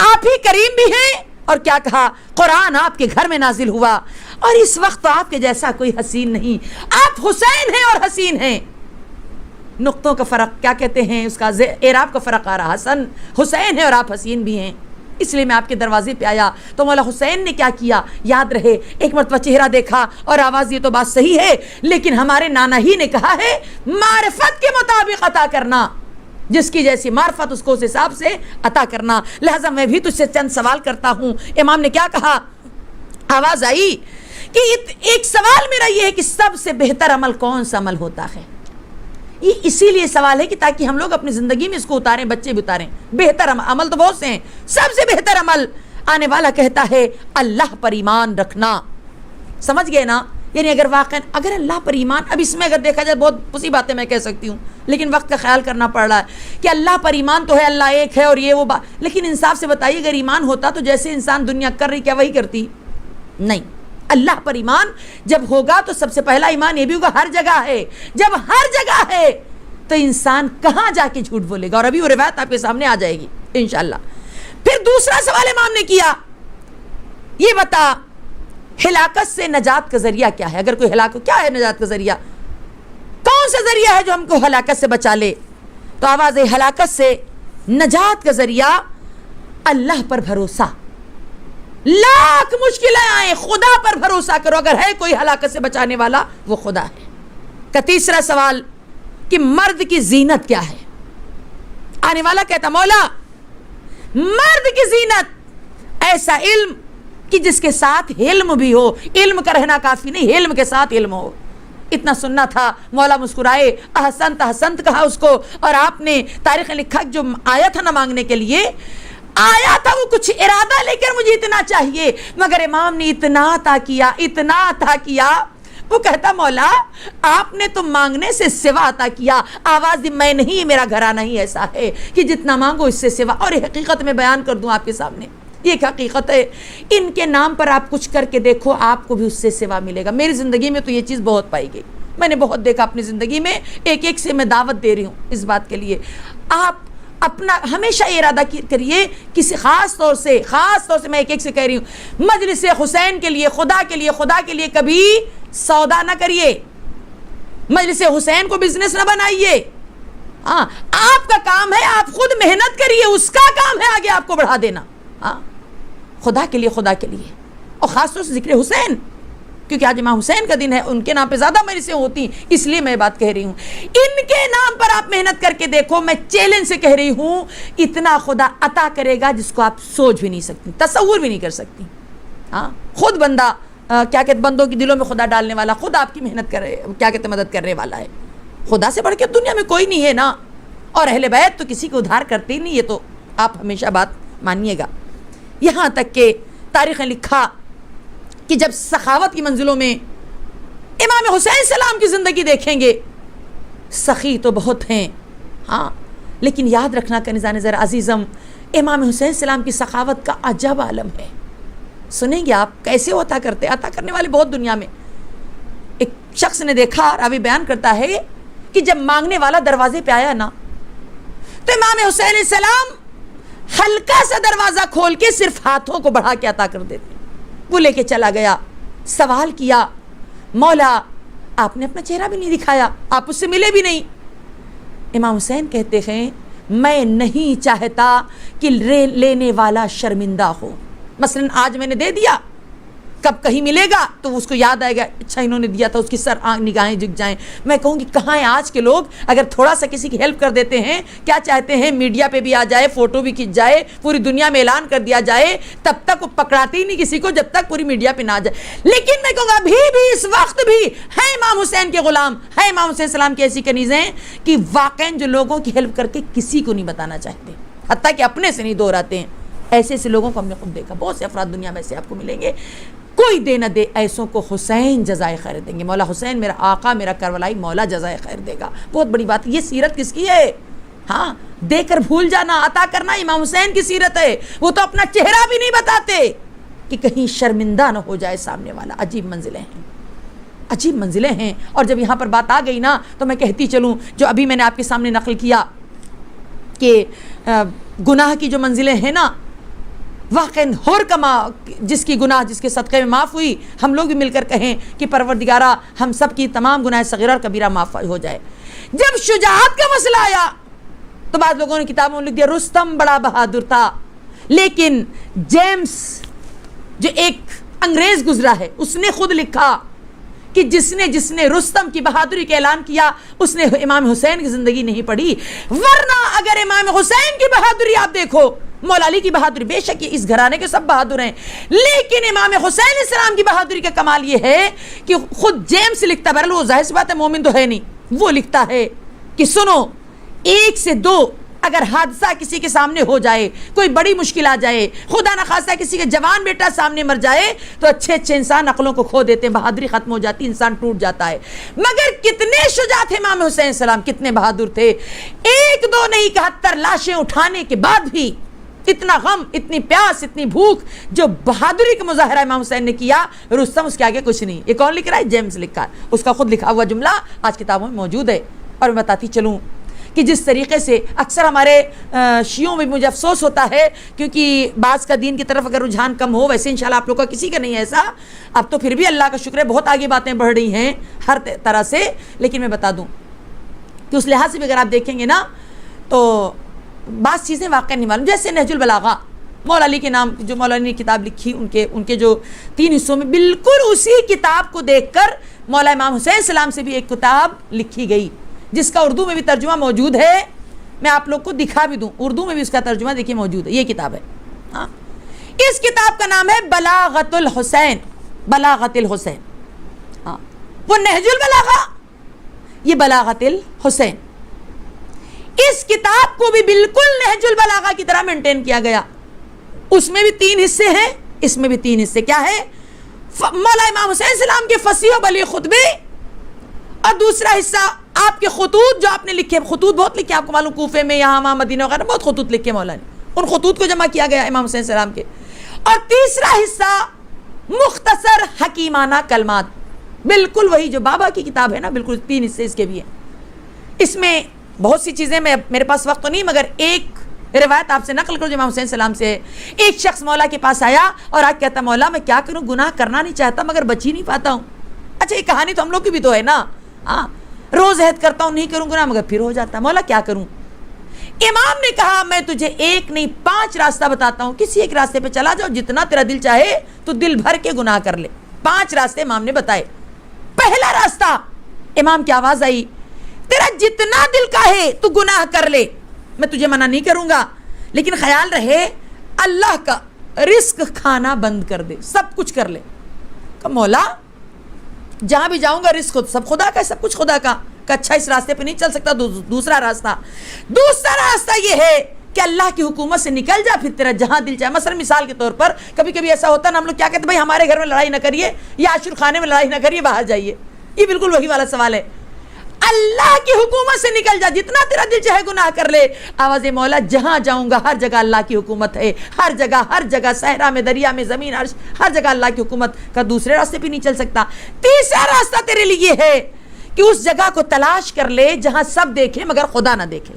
آپ ہی کریم بھی ہیں. اور کیا کہا, قرآن آپ کے گھر میں نازل ہوا, اور اس وقت تو آپ کے جیسا کوئی حسین نہیں, آپ حسین ہیں اور حسین ہیں. نقطوں کا فرق کیا کہتے ہیں, اس کا اعراب کا فرق آ رہا, حسن حسین ہے اور آپ حسین بھی ہیں. اس لیے میں آپ کے دروازے پہ آیا تو مولا حسین نے کیا کیا, یاد رہے, ایک مرتبہ چہرہ دیکھا اور آواز, یہ تو بات صحیح ہے, لیکن ہمارے نانا ہی نے کہا ہے معرفت کے مطابق عطا کرنا, جس کی جیسی معرفت اس کو اس حساب سے عطا کرنا. لہذا میں بھی تجھ سے چند سوال کرتا ہوں. امام نے کیا کہا, آواز آئی کہ ایک سوال میرا یہ ہے کہ سب سے بہتر عمل کون سا عمل ہوتا ہے. یہ اسی لیے سوال ہے کہ تاکہ ہم لوگ اپنی زندگی میں اس کو اتاریں, بچے بھی اتاریں. بہتر عمل تو بہت سے ہیں, سب سے بہتر عمل. آنے والا کہتا ہے اللہ پر ایمان رکھنا. سمجھ گئے نا, یعنی اگر اللہ پر ایمان, اب اس میں اگر دیکھا جائے بہت اسی باتیں میں کہہ سکتی ہوں, لیکن وقت کا خیال کرنا پڑ رہا ہے کہ اللہ پر ایمان تو ہے, اللہ ایک ہے اور یہ وہ بات, لیکن انصاف سے بتائیے اگر ایمان ہوتا تو جیسے انسان دنیا کر رہی کیا وہی کرتی, نہیں، اللہ پر ایمان جب ہوگا تو سب سے پہلا ایمان یہ بھی ہوگا ہر جگہ ہے. جب ہر جگہ ہے تو انسان کہاں جا کے جھوٹ بولے گا؟ اور ابھی وہ روایت آپ کے سامنے آ جائے گی انشاءاللہ. پھر دوسرا سوال امام نے کیا، یہ بتا ہلاکت سے نجات کا ذریعہ کیا ہے؟ اگر کوئی ہلاک ہو، کیا ہے نجات کا ذریعہ؟ کون سا ذریعہ ہے جو ہم کو ہلاکت سے بچا لے؟ تو آواز ہے ہلاکت سے نجات کا ذریعہ اللہ پر بھروسہ. لاکھ مشکلیں آئیں، خدا پر بھروسہ کرو. اگر ہے کوئی ہلاکت سے بچانے والا وہ خدا ہے. کا تیسرا سوال کہ مرد کی زینت کیا ہے؟ آنے والا کہتا مولا مرد کی زینت ایسا علم کہ جس کے ساتھ علم بھی ہو. علم کا رہنا کافی نہیں، علم کے ساتھ علم ہو. اتنا سننا تھا. مولا مسکرائے، احسنت احسنت کہا اس کو. اور آپ نے تاریخ لکھا جو آیا تھا نہ مانگنے کے لیے، آیا تھا وہ کچھ ارادہ لے کر مجھے اتنا چاہیے، مگر امام نے اتنا عطا کیا، اتنا عطا کیا. وہ کہتا مولا آپ نے تو مانگنے سے سوا عطا کیا. آواز دی میں نہیں، میرا گھرانہ نہیں ایسا ہے کہ جتنا مانگو اس سے سوا. اور یہ حقیقت میں بیان کر دوں آپ کے سامنے، یہ ایک حقیقت ہے. ان کے نام پر آپ کچھ کر کے دیکھو، آپ کو بھی اس سے سوا ملے گا. میری زندگی میں تو یہ چیز بہت پائی گئی. میں نے بہت دیکھا اپنی زندگی میں. ایک ایک سے میں دعوت دے رہی ہوں اس بات کے لیے. آپ اپنا ہمیشہ یہ ارادہ کریے، کسی خاص طور سے میں ایک ایک سے کہہ رہی ہوں، مجلس حسین کے لیے، خدا کے لیے کبھی سودا نہ کریے. مجلس حسین کو بزنس نہ بنائیے. ہاں آپ کا کام ہے، آپ خود محنت کریے، اس کا کام ہے آگے آپ کو بڑھا دینا. ہاں خدا کے لیے. اور خاص طور سے ذکر حسین، کیونکہ آج امام حسین کا دن ہے، ان کے نام پہ زیادہ مجلسیں ہوتی، اس لیے میں بات کہہ رہی ہوں. ان کے نام پر آپ محنت کر کے دیکھو. میں چیلنج سے کہہ رہی ہوں، اتنا خدا عطا کرے گا جس کو آپ سوچ بھی نہیں سکتی، تصور بھی نہیں کر سکتی. ہاں خود بندہ کیا کہتے بندوں کی دلوں میں خدا ڈالنے والا، خود آپ کی محنت کرے، کیا کہتے مدد کرنے والا ہے. خدا سے بڑھ کے دنیا میں کوئی نہیں ہے نا. اور اہل بیت تو کسی کو ادھار کرتے ہی نہیں. یہ تو آپ ہمیشہ بات مانیے گا. یہاں تک کہ تاریخ نے لکھا کہ جب سخاوت کی منزلوں میں امام حسین السلام کی زندگی دیکھیں گے، سخی تو بہت ہیں ہاں، لیکن یاد رکھنا کنیزان ذرا عزیزم، امام حسین السلام کی سخاوت کا عجب عالم ہے. سنیں گے آپ کیسے وہ عطا کرتے، عطا کرنے والے بہت دنیا میں. ایک شخص نے دیکھا، راوی بیان کرتا ہے کہ جب مانگنے والا دروازے پہ آیا نا، تو امام حسین السلام ہلکا سا دروازہ کھول کے صرف ہاتھوں کو بڑھا کے عطا کر دیتے. وہ لے کے چلا گیا. سوال کیا، مولا آپ نے اپنا چہرہ بھی نہیں دکھایا، آپ اس سے ملے بھی نہیں. امام حسین کہتے ہیں میں نہیں چاہتا کہ لینے والا شرمندہ ہو. مثلا آج میں نے دے دیا، کب کہیں ملے گا تو اس کو یاد آئے گا اچھا انہوں نے دیا تھا، اس کی سر نگاہیں جھک جائیں. میں کہوں گی کہاں ہیں آج کے لوگ؟ اگر تھوڑا سا کسی کی ہیلپ کر دیتے ہیں، کیا چاہتے ہیں میڈیا پہ بھی آ جائے، فوٹو بھی کھنچ جائے، پوری دنیا میں اعلان کر دیا جائے، تب تک وہ پکڑاتے ہی نہیں کسی کو جب تک پوری میڈیا پہ نہ آ جائے. لیکن میں کہوں گا ابھی بھی اس وقت بھی ہے امام حسین کے غلام، ہے امام حسین السلام کی ایسی کنیزیں کہ واقعاً جو لوگوں کی ہیلپ کر کے کسی کو نہیں بتانا چاہتے، حتیٰ کہ اپنے سے نہیں دہراتے ہیں. ایسے ایسے لوگوں کو ہم نے خود دیکھا. بہت سے افراد دنیا میں سے آپ کو ملیں گے. کوئی دے نہ دے، ایسوں کو حسین جزائے خیر دیں گے. مولا حسین میرا آقا، میرا کربلائی مولا جزائے خیر دے گا. بہت بڑی بات. یہ سیرت کس کی ہے؟ ہاں دے کر بھول جانا، عطا کرنا امام حسین کی سیرت ہے. وہ تو اپنا چہرہ بھی نہیں بتاتے کہ کہیں شرمندہ نہ ہو جائے سامنے والا. عجیب منزلیں ہیں، عجیب منزلیں ہیں. اور جب یہاں پر بات آ گئی نا تو میں کہتی چلوں، جو ابھی میں نے آپ کے سامنے نقل کیا کہ گناہ کی جو منزلیں ہیں نا، واقعاً ہور کما جس کی گناہ جس کے صدقے میں معاف ہوئی، ہم لوگ بھی مل کر کہیں کہ پروردگارہ ہم سب کی تمام گناہ صغیرہ اور کبیرہ معاف ہو جائے. جب شجاعت کا مسئلہ آیا تو بعض لوگوں نے کتابوں میں لکھ دیا رستم بڑا بہادر تھا، لیکن جیمز جو ایک انگریز گزرا ہے اس نے خود لکھا کہ جس نے رستم کی بہادری کا اعلان کیا اس نے امام حسین کی زندگی نہیں پڑھی. ورنہ اگر امام حسین کی بہادری آپ دیکھو، مولا علی کی بہادری، بے شک یہ اس گھرانے کے سب بہادر ہیں، لیکن امام حسین السلام کی بہادری کا کمال یہ ہے کہ خود جیمز لکھتا، بہرحال وہ ظاہر سی بات ہے مومن تو ہے نہیں، وہ لکھتا ہے کہ سنو، 1 سے 2 اگر حادثہ کسی کے سامنے ہو جائے، کوئی بڑی مشکل آ جائے، خدا نخواستہ کسی کے جوان بیٹا سامنے مر جائے، تو اچھے انسان عقلوں کو کھو دیتے ہیں، بہادری ختم ہو جاتی، انسان ٹوٹ جاتا ہے. مگر کتنے شجاع تھے امام حسین السلام، کتنے بہادر تھے. 1 2 نہیں 71 لاشیں اٹھانے کے بعد بھی اتنا غم، اتنی پیاس، اتنی بھوک، جو بہادری کا مظاہرہ امام حسین نے کیا، رستم اس کے آگے کچھ نہیں. یہ کون لکھ رہا ہے؟ جیمز لکھا ہے. اس کا خود لکھا ہوا جملہ آج کتابوں میں موجود ہے. اور میں بتاتی چلوں کہ جس طریقے سے اکثر ہمارے شیعوں میں مجھے افسوس ہوتا ہے، کیونکہ بعض کا دین کی طرف اگر رجحان کم ہو، ویسے انشاءاللہ آپ لوگوں کا کسی کا نہیں ہے ایسا، اب تو پھر بھی اللہ کا شکر ہے بہت آگے باتیں بڑھ رہی ہیں ہر طرح سے. لیکن میں بتا دوں کہ اس لحاظ سے بھی اگر آپ دیکھیں گے نا تو بعض چیزیں واقع نہیں معلوم. جیسے نہج البلاغہ، مولا علی کے نام جو مولا علی نے کتاب لکھی، ان کے جو 3 حصوں میں بالکل اسی کتاب کو دیکھ کر مولا امام حسین السلام سے بھی ایک کتاب لکھی گئی، جس کا اردو میں بھی ترجمہ موجود ہے. میں آپ لوگ کو دکھا بھی دوں، اردو میں بھی اس کا ترجمہ دیکھیے موجود ہے. یہ کتاب ہے. ہاں، اس کتاب کا نام ہے بلاغت الحسین. بلاغت الحسین. ہاں، وہ نہج البلاغہ، یہ بلاغت الحسین. اس کتاب کو بھی بالکل نہج البلاغہ کی طرح مینٹین کیا گیا. اس میں بھی 3 حصے ہیں، اس میں بھی 3 حصے. کیا ہے؟ مولا امام حسین السلام کے فصیح و بلیغ خطبے، اور دوسرا حصہ آپ کے خطوط جو آپ نے لکھے. خطوط بہت لکھے، آپ کو معلوم، کوفے میں، یہاں وہاں مدینہ وغیرہ بہت خطوط لکھے مولا نے. ان خطوط کو جمع کیا گیا امام حسین السلام کے. اور تیسرا حصہ مختصر حکیمانہ کلمات، بالکل وہی جو بابا کی کتاب ہے نا، بالکل 3 حصے اس کے بھی ہیں. اس میں بہت سی چیزیں، میرے پاس وقت تو نہیں، مگر ایک روایت آپ سے نقل کرو جو امام حسین السلام سے. ایک شخص مولا کے پاس آیا اور آج کہتا، مولا میں کیا کروں، گناہ کرنا نہیں چاہتا مگر بچ ہی نہیں پاتا ہوں. اچھا، یہ کہانی تو ہم لوگ کی بھی تو ہے نا. ہاں، روز عہد کرتا ہوں نہیں کروں گناہ مگر پھر ہو جاتا، مولا کیا کروں. امام نے کہا، میں تجھے 1 نہیں 5 راستہ بتاتا ہوں، کسی ایک راستے پہ چلا جاؤ، جتنا تیرا دل چاہے تو دل بھر کے گناہ کر لے. 5 راستے امام نے بتائے. پہلا راستہ، امام کی آواز آئی، تیرا جتنا دل کاہے تو گناہ کر لے، میں تجھے منع نہیں کروں گا، لیکن خیال رہے اللہ کا رزق کھانا بند کر دے، سب کچھ کر لے. کہ مولا جہاں بھی جاؤں گا رزق سب خدا کا ہے، سب کچھ خدا کا. کہ اچھا، اس راستے پہ نہیں چل سکتا. دوسرا راستہ یہ ہے کہ اللہ کی حکومت سے نکل جا، پھر تیرا جہاں دل چاہے. مثلا مثال کے طور پر کبھی کبھی ایسا ہوتا نا، ہم لوگ کیا کہتے ہیں، بھائی ہمارے گھر میں لڑائی نہ کریے، یا عاشور خانے میں لڑائی نہ کریے، باہر جائیے. یہ بالکل وہی والا سوال ہے. اللہ کی حکومت سے نکل جا، جتنا تیرا دل چاہے گناہ کر لے. آواز مولا، جہاں جاؤں گا ہر جگہ اللہ کی حکومت ہے، ہر جگہ صحرا میں، دریا میں، زمین، عرش، ہر جگہ اللہ کی حکومت. کا دوسرے راستے پہ نہیں چل سکتا. تیسرا راستہ تیرے لیے ہے کہ اس جگہ کو تلاش کر لے جہاں سب دیکھے مگر خدا نہ دیکھے.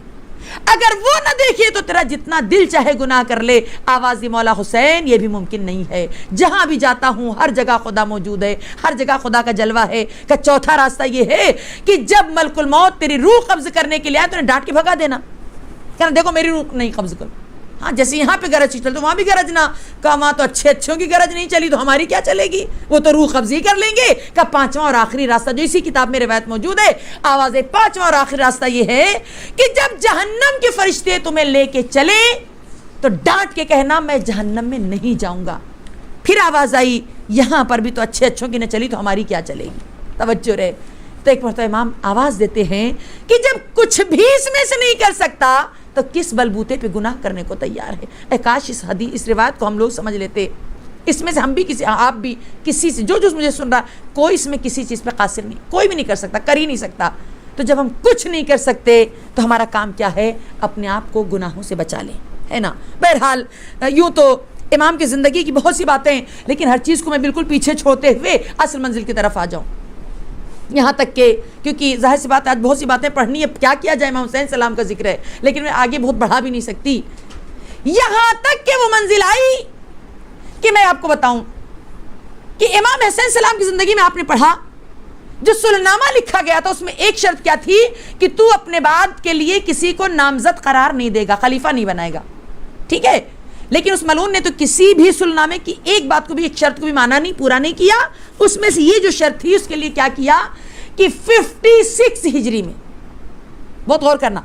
اگر وہ نہ دیکھے تو تیرا جتنا دل چاہے گناہ کر لے. آواز مولا حسین، یہ بھی ممکن نہیں ہے. جہاں بھی جاتا ہوں ہر جگہ خدا موجود ہے، ہر جگہ خدا کا جلوہ ہے. کہ چوتھا راستہ یہ ہے کہ جب ملک الموت تیری روح قبض کرنے کے لیے آئے تو ڈانٹ کے بھگا دینا، کہنا دیکھو میری روح نہیں قبض کرو. ہاں، جیسے یہاں پہ گرج چل تو وہاں بھی گرجنا. کہا وہاں تو اچھوں کی گرج نہیں چلی تو ہماری کیا چلے گی، وہ تو روح قبض ہی کر لیں گے. کا 5واں اور آخری راستہ جو اسی کتاب میں روایت موجود ہے، آواز 5واں اور آخری راستہ یہ ہے کہ جب جہنم کے فرشتے تمہیں لے کے چلے تو ڈانٹ کے کہنا میں جہنم میں نہیں جاؤں گا. پھر آواز آئی، یہاں پر بھی تو اچھوں کی نہ چلی تو ہماری کیا چلے گی. توجہ رہے. تو ایک مرتبہ امام آواز دیتے ہیں کہ جب کچھ بھی اس میں سے نہیں کر سکتا تو کس بلبوتے پہ گناہ کرنے کو تیار ہے. اے کاش اس روایت کو ہم لوگ سمجھ لیتے. اس میں سے ہم بھی آپ بھی کسی سے جو مجھے سن رہا، کوئی اس میں کسی چیز پہ قاصر نہیں، کوئی بھی نہیں کر سکتا، کر ہی نہیں سکتا. تو جب ہم کچھ نہیں کر سکتے تو ہمارا کام کیا ہے؟ اپنے آپ کو گناہوں سے بچا لیں، ہے نا. بہرحال یوں تو امام کی زندگی کی بہت سی باتیں، لیکن ہر چیز کو میں بالکل پیچھے چھوڑتے ہوئے اصل منزل کی طرف آ جاؤں. یہاں تک کہ کیونکہ ظاہر سی بات ہے آج بہت سی باتیں پڑھنی ہے، کیا کیا جائے، امام حسین السلام کا ذکر ہے، لیکن میں آگے بہت بڑھا بھی نہیں سکتی. یہاں تک کہ وہ منزل آئی کہ میں آپ کو بتاؤں کہ امام حسین السلام کی زندگی میں آپ نے پڑھا جو سلنامہ لکھا گیا تھا، اس میں ایک شرط کیا تھی کہ تو اپنے بعد کے لیے کسی کو نامزد قرار نہیں دے گا، خلیفہ نہیں بنائے گا. ٹھیک ہے، لیکن اس ملعون نے تو کسی بھی سلنامے کی ایک بات کو بھی، ایک شرط کو بھی مانا نہیں، پورا نہیں کیا. اس میں سے یہ جو شرط تھی اس کے لیے کیا کیا کہ 56 ہجری میں، بہت غور کرنا،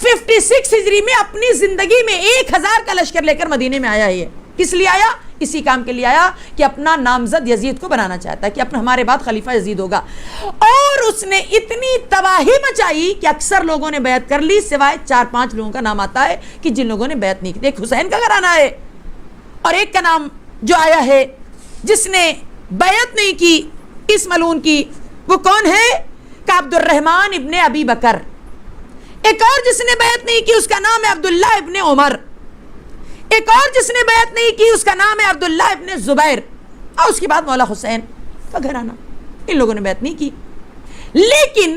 56 ہجری میں اپنی زندگی میں 1000 کا لشکر لے کر مدینے میں آیا. یہ کس لیے آیا؟ اسی کام کے لیے آیا کہ اپنا نامزد یزید کو بنانا چاہتا ہے کہ اپنا ہمارے بعد خلیفہ یزید ہوگا. اور اس نے اتنی تباہی مچائی کہ اکثر لوگوں نے بیعت کر لی، سوائے 4-5 لوگوں کا نام آتا ہے کہ جن لوگوں نے بیعت نہیں کی. ایک حسین کا گھرانہ ہے اور ایک کا نام جو آیا ہے جس نے بیعت نہیں کی اس ملعون کی، وہ کون ہے؟ کہ عبد الرحمن ابن ابی بکر. ایک اور جس نے بیعت نہیں کی اس کا نام ہے عبداللہ ابن عمر. ایک اور جس نے بیعت نہیں کی اس کا نام ہے عبداللہ ابن زبیر، اور اس کے بعد مولا حسین کا گھرانہ، ان لوگوں نے بیعت نہیں کی. لیکن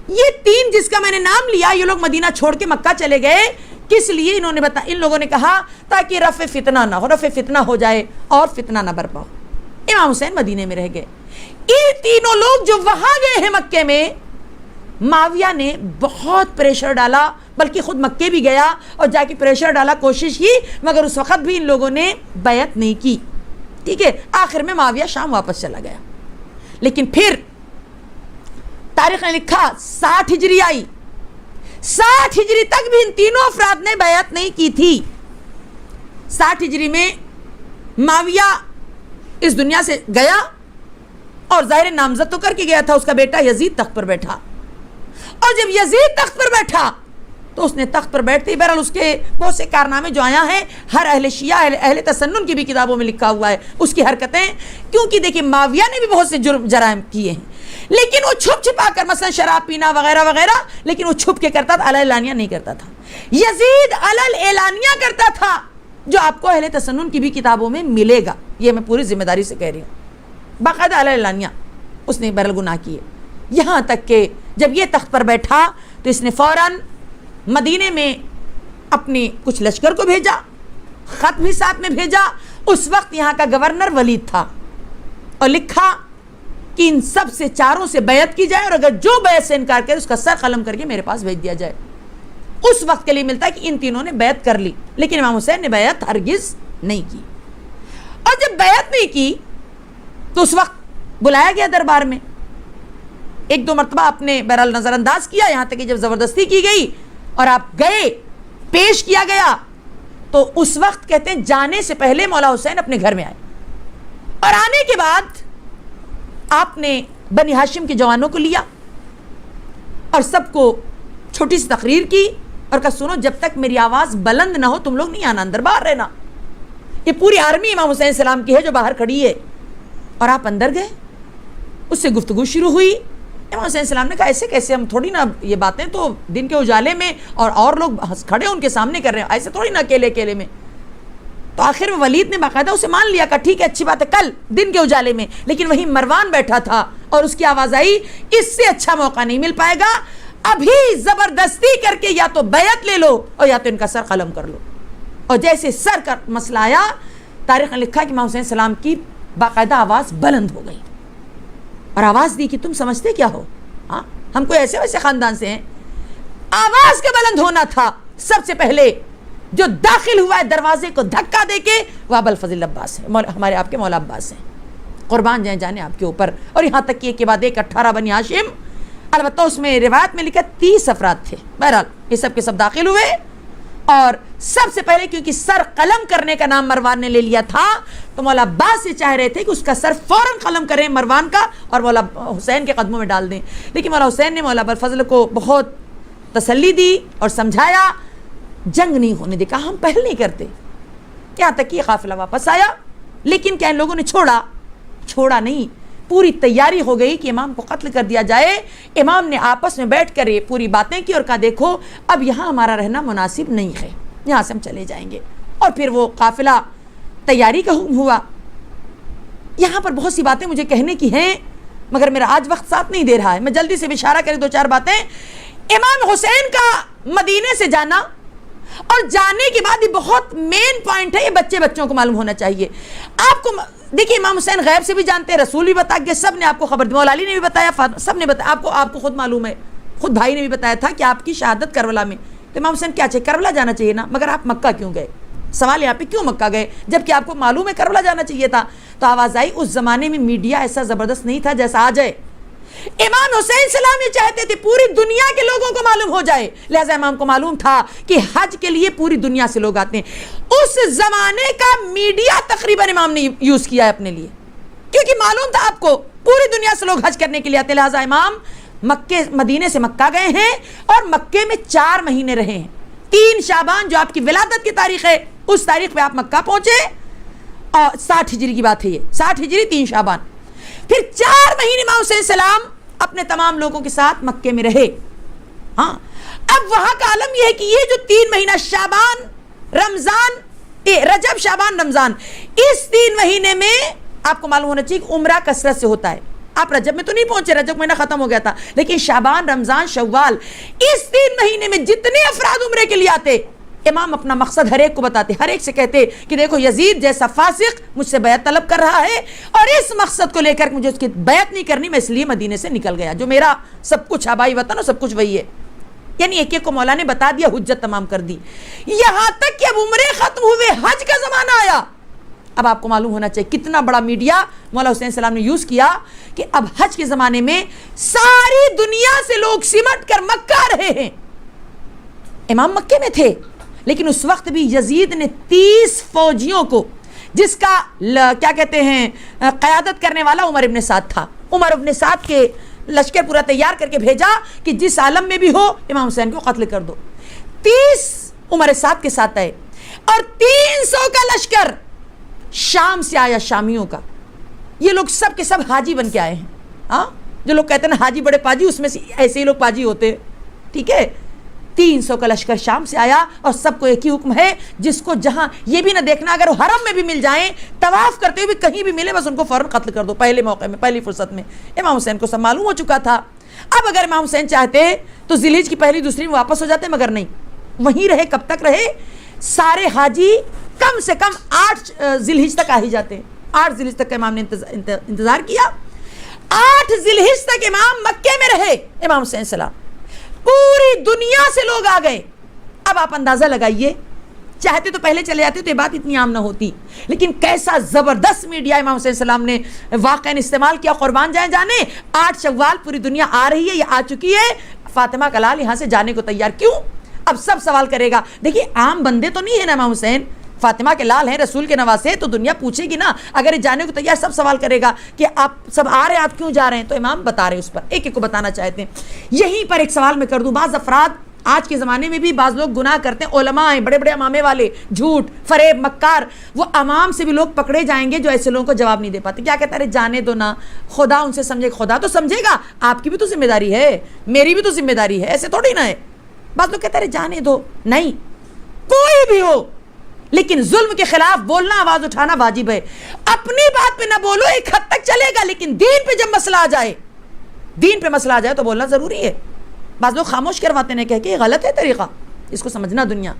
یہ تین جس کا میں نے نام لیا، یہ لوگ مدینہ چھوڑ کے مکہ چلے گئے. کس لیے؟ انہوں نے ان لوگوں نے کہا تاکہ رفع فتنہ نہ ہو، رفع فتنہ ہو جائے اور فتنہ نہ برپا ہو. امام حسین مدینے میں رہ گئے. یہ تینوں لوگ جو وہاں گئے ہیں مکے میں، معاویہ نے بہت پریشر ڈالا، بلکہ خود مکے بھی گیا اور جا کے پریشر ڈالا، کوشش کی، مگر اس وقت بھی ان لوگوں نے بیعت نہیں کی. ٹھیک ہے، آخر میں معاویہ شام واپس چلا گیا. لیکن پھر تاریخ نے لکھا 60 ہجری آئی، 60 ہجری تک بھی ان تینوں افراد نے بیعت نہیں کی تھی. 60 ہجری میں معاویہ اس دنیا سے گیا، اور ظاہر نامزد تو کر کے گیا تھا، اس کا بیٹا یزید تخت پر بیٹھا. اور جب یزید تخت پر بیٹھا تو اس نے تخت پر بیٹھتے ہی، بہرحال اس کے بہت سے کارنامے جو آیا ہیں، ہر اہل شیعہ اہل تسنن کی بھی کتابوں میں لکھا ہوا ہے اس کی حرکتیں. کیونکہ دیکھیں معاویہ نے بھی بہت سے جرائم کیے ہیں، لیکن وہ چھپ چھپا کر، مثلا شراب پینا وغیرہ وغیرہ، لیکن وہ چھپ کے کرتا تھا، علانیہ نہیں کرتا تھا. یزید علانیہ کرتا تھا، جو آپ کو اہل تسنن کی بھی کتابوں میں ملے گا. یہ میں پوری ذمہ داری سے کہہ رہی ہوں، باقاعدہ علانیہ اس نے بہرحال گناہ کیے. یہاں تک کہ جب یہ تخت پر بیٹھا تو اس نے فوراً مدینے میں اپنی کچھ لشکر کو بھیجا، خط بھی ساتھ میں بھیجا. اس وقت یہاں کا گورنر ولید تھا، اور لکھا کہ ان سب سے چاروں سے بیعت کی جائے، اور اگر جو بیعت سے انکار کرے اس کا سر قلم کر کے میرے پاس بھیج دیا جائے. اس وقت کے لیے ملتا ہے کہ ان تینوں نے بیعت کر لی، لیکن امام حسین نے بیعت ہرگز نہیں کی. اور جب بیعت نہیں کی تو اس وقت بلایا گیا دربار میں. ایک دو مرتبہ اپنے بہرحال نظر انداز کیا، یہاں تک کہ جب زبردستی کی گئی اور آپ گئے، پیش کیا گیا، تو اس وقت کہتے ہیں جانے سے پہلے مولا حسین اپنے گھر میں آئے. اور آنے کے بعد آپ نے بنی ہاشم کے جوانوں کو لیا اور سب کو چھوٹی سی تقریر کی اور کہا سنو، جب تک میری آواز بلند نہ ہو تم لوگ نہیں آنا، اندر باہر رہنا. یہ پوری آرمی امام حسین السلام کی ہے جو باہر کھڑی ہے. اور آپ اندر گئے، اس سے گفتگو شروع ہوئی. امام حسین السلام نے کہا ایسے کیسے، ہم تھوڑی نا یہ باتیں تو دن کے اجالے میں اور لوگ کھڑے ان کے سامنے کر رہے ہیں، ایسے تھوڑی نا اکیلے میں. تو آخر میں ولید نے باقاعدہ اسے مان لیا، کہا ٹھیک ہے اچھی بات ہے، کل دن کے اجالے میں. لیکن وہیں مروان بیٹھا تھا اور اس کی آواز آئی اس سے اچھا موقع نہیں مل پائے گا، ابھی زبردستی کر کے یا تو بیعت لے لو اور یا تو ان کا سر قلم کر لو. اور جیسے سر کا مسئلہ آیا، تاریخ نے لکھا کہ امام حسین السلام کی باقاعدہ آواز بلند ہو گئی، اور آواز دی کہ تم سمجھتے کیا ہو، ہاں ہم کوئی ایسے ویسے خاندان سے ہیں. آواز کا بلند ہونا تھا. سب سے پہلے جو داخل ہوا ہے دروازے کو دھکا دے کے وہ ابو الفضل عباس ہے، ہمارے آپ کے مولا عباس ہیں، قربان جائیں جانے آپ کے اوپر. اور یہاں تک کہ ایک کے بعد ایک 18 بنی ہاشم، البتہ اس میں روایت میں لکھا 30 افراد تھے. بہرحال یہ سب کے سب داخل ہوئے، اور سب سے پہلے کیونکہ سر قلم کرنے کا نام مروان نے لے لیا تھا تو مولا عباس سے چاہ رہے تھے کہ اس کا سر فوراً قلم کریں مروان کا اور مولا حسین کے قدموں میں ڈال دیں. لیکن مولا حسین نے مولا ابوالفضل کو بہت تسلی دی اور سمجھایا، جنگ نہیں ہونے دے، کہا ہم پہل نہیں کرتے. یہاں تک کہ یہ قافلہ واپس آیا. لیکن کیا ان لوگوں نے چھوڑا نہیں، پوری تیاری ہو گئی کہ امام کو قتل کر دیا جائے. امام نے آپس میں بیٹھ کر یہ پوری باتیں کی اور کہا دیکھو اب یہاں ہمارا رہنا مناسب نہیں ہے، یہاں سے ہم چلے جائیں گے. اور پھر وہ قافلہ تیاری کا ہوا. یہاں پر بہت سی باتیں مجھے کہنے کی ہیں مگر میرا آج وقت ساتھ نہیں دے رہا ہے، میں جلدی سے اشارہ کریں 2-4 باتیں. امام حسین کا مدینے سے جانا اور جانے کے بعد یہ بہت مین پوائنٹ ہے، یہ بچوں کو معلوم ہونا چاہیے. آپ کو دیکھیے امام حسین غیب سے بھی جانتے ہیں، رسول بھی بتا کے، سب نے آپ کو خبر دی، مولا علی نے بھی بتایا، سب نے بتایا، آپ کو خود معلوم ہے، خود بھائی نے بھی بتایا تھا کہ آپ کی شہادت کربلا میں. تو امام حسین کیا چاہیے، کربلا جانا چاہیے نا، مگر آپ مکہ کیوں گئے؟ سوال یہاں پہ کیوں مکہ گئے جبکہ آپ کو معلوم ہے کربلا جانا چاہیے تھا. تو آواز آئی، اس زمانے میں میڈیا ایسا زبردست نہیں تھا جیسا آج ہے. امام حسین سلام یہ چاہتے تھے پوری دنیا کے لوگوں کو معلوم ہو جائے، لہذا امام کو معلوم تھا کہ حج کے لیے پوری دنیا سے لوگ آتے ہیں. اس زمانے کا میڈیا تقریباً امام نے یوز کیا ہے اپنے لیے، کیونکہ معلوم تھا آپ کو پوری دنیا سے لوگ حج کرنے کے لیے آتے ہیں. لہذا امام مدینے سے مکہ گئے ہیں اور مکے میں 4 مہینے رہے ہیں. 3 شعبان جو آپ کی ولادت کی تاریخ ہے اس تاریخ پہ آپ مکہ پہنچے، اور 60 ہجری کی بات ہے، یہ 60 ہجری 3 شعبان. پھر 4 مہینے امام حسین السلام اپنے تمام لوگوں کے ساتھ مکے میں رہے. ہاں اب وہاں کا عالم یہ ہے کہ یہ جو 3 مہینہ شعبان، رمضان، رجب شعبان رمضان اس 3 مہینے میں آپ کو معلوم ہونا چاہیے کہ عمرہ کثرت سے ہوتا ہے. آپ رجب میں تو نہیں پہنچے, رجب مہینہ ختم ہو گیا تھا, لیکن شعبان رمضان شوال اس 3 مہینے میں جتنے افراد عمرے کے لیے آتے, امام اپنا مقصد ہر ایک کو بتاتے, ہر ایک سے کہتے کہ دیکھو یزید جیسا فاسق مجھ سے بیعت طلب کر رہا ہے, اور اس مقصد کو لے کر مجھے اس کی بیعت نہیں کرنی, میں اس لیے مدینے سے نکل گیا, جو میرا سب کچھ آبائی وطن سب کچھ وہی ہے. یعنی ایک ایک کو مولا نے بتا دیا, حجت تمام کر دی, یہاں تک کہ اب عمرے ختم ہوئے, حج کا زمانہ آیا. اب آپ کو معلوم ہونا چاہیے کتنا بڑا میڈیا مولا حسین السلام نے یوز کیا کہ اب حج کے زمانے میں ساری دنیا سے لوگ سمٹ کر مکہ آ رہے ہیں. امام مکے میں تھے, لیکن اس وقت بھی یزید نے 30 فوجیوں کو, جس کا کیا کہتے ہیں قیادت کرنے والا عمر ابن سعد تھا, عمر ابن سعد کے لشکر پورا تیار کر کے بھیجا کہ جس عالم میں بھی ہو امام حسین کو قتل کر دو. 30 عمر سعد کے ساتھ آئے, اور 300 کا لشکر شام سے آیا, شامیوں کا. یہ لوگ سب کے سب حاجی بن کے آئے ہیں. ہاں, جو لوگ کہتے ہیں نا حاجی بڑے پاجی, اس میں سے ایسے ہی لوگ پاجی ہوتے ہیں. ٹھیک ہے, 300 کا لشکر شام سے آیا, اور سب کو ایک ہی حکم ہے, جس کو جہاں یہ بھی نہ دیکھنا اگر وہ حرم میں بھی مل جائیں, طواف کرتے ہوئے بھی کہیں بھی ملے, بس ان کو فوراً قتل کر دو پہلے موقع میں, پہلی فرصت میں. امام حسین کو سب معلوم ہو چکا تھا. اب اگر امام حسین چاہتے تو ذی الحجہ کی پہلی دوسری میں واپس ہو جاتے, مگر نہیں, وہیں رہے. کب تک رہے؟ سارے حاجی کم سے کم 8 ذی الحجہ تک آ ہی جاتے ہیں. 8 ذی الحجہ تک امام نے انتظار کیا. 8 ذی الحجہ تک امام مکے میں رہے, امام حسین السلام. پوری دنیا سے لوگ آ گئے. اب آپ اندازہ لگائیے, چاہتے تو پہلے چلے جاتے تو یہ بات اتنی عام نہ ہوتی, لیکن کیسا زبردست میڈیا امام حسین السلام نے واقعا استعمال کیا. قربان جائیں جانے, 8 شوال پوری دنیا آ رہی ہے, یہ آ چکی ہے, فاطمہ کا لال یہاں سے جانے کو تیار. کیوں؟ اب سب سوال کرے گا. دیکھیے عام بندے تو نہیں ہے نا امام حسین, فاطمہ کے لال ہیں, رسول کے نواسے, تو دنیا پوچھے گی نا. اگر یہ جانے کو تیار, سب سوال کرے گا کہ آپ سب آ رہے ہیں, آپ کیوں جا رہے ہیں. تو امام بتا رہے, اس پر ایک ایک کو بتانا چاہتے ہیں. یہیں پر ایک سوال میں کر دوں. بعض افراد آج کے زمانے میں بھی بعض لوگ گناہ کرتے ہیں, علماء ہیں, بڑے بڑے امامے والے, جھوٹ فریب مکار, وہ امام سے بھی لوگ پکڑے جائیں گے جو ایسے لوگوں کو جواب نہیں دے پاتے. کیا کہتا ہے, جانے دو نا, خدا ان سے سمجھے. خدا تو سمجھے گا, آپ کی بھی تو ذمہ داری ہے, میری بھی تو ذمہ داری ہے, ایسے تھوڑی نہ ہے. بعض لوگ کہتے ہیں جانے دو. نہیں, کوئی بھی ہو, لیکن ظلم کے خلاف بولنا, آواز اٹھانا واجب ہے. اپنی بات پہ نہ بولو, ایک حد تک چلے گا, لیکن دین پہ جب مسئلہ آ جائے, دین پہ مسئلہ آ جائے تو بولنا ضروری ہے. بعض لوگ خاموش کرواتے ہیں, کہہ کہ یہ غلط ہے طریقہ, اس کو سمجھنا دنیا.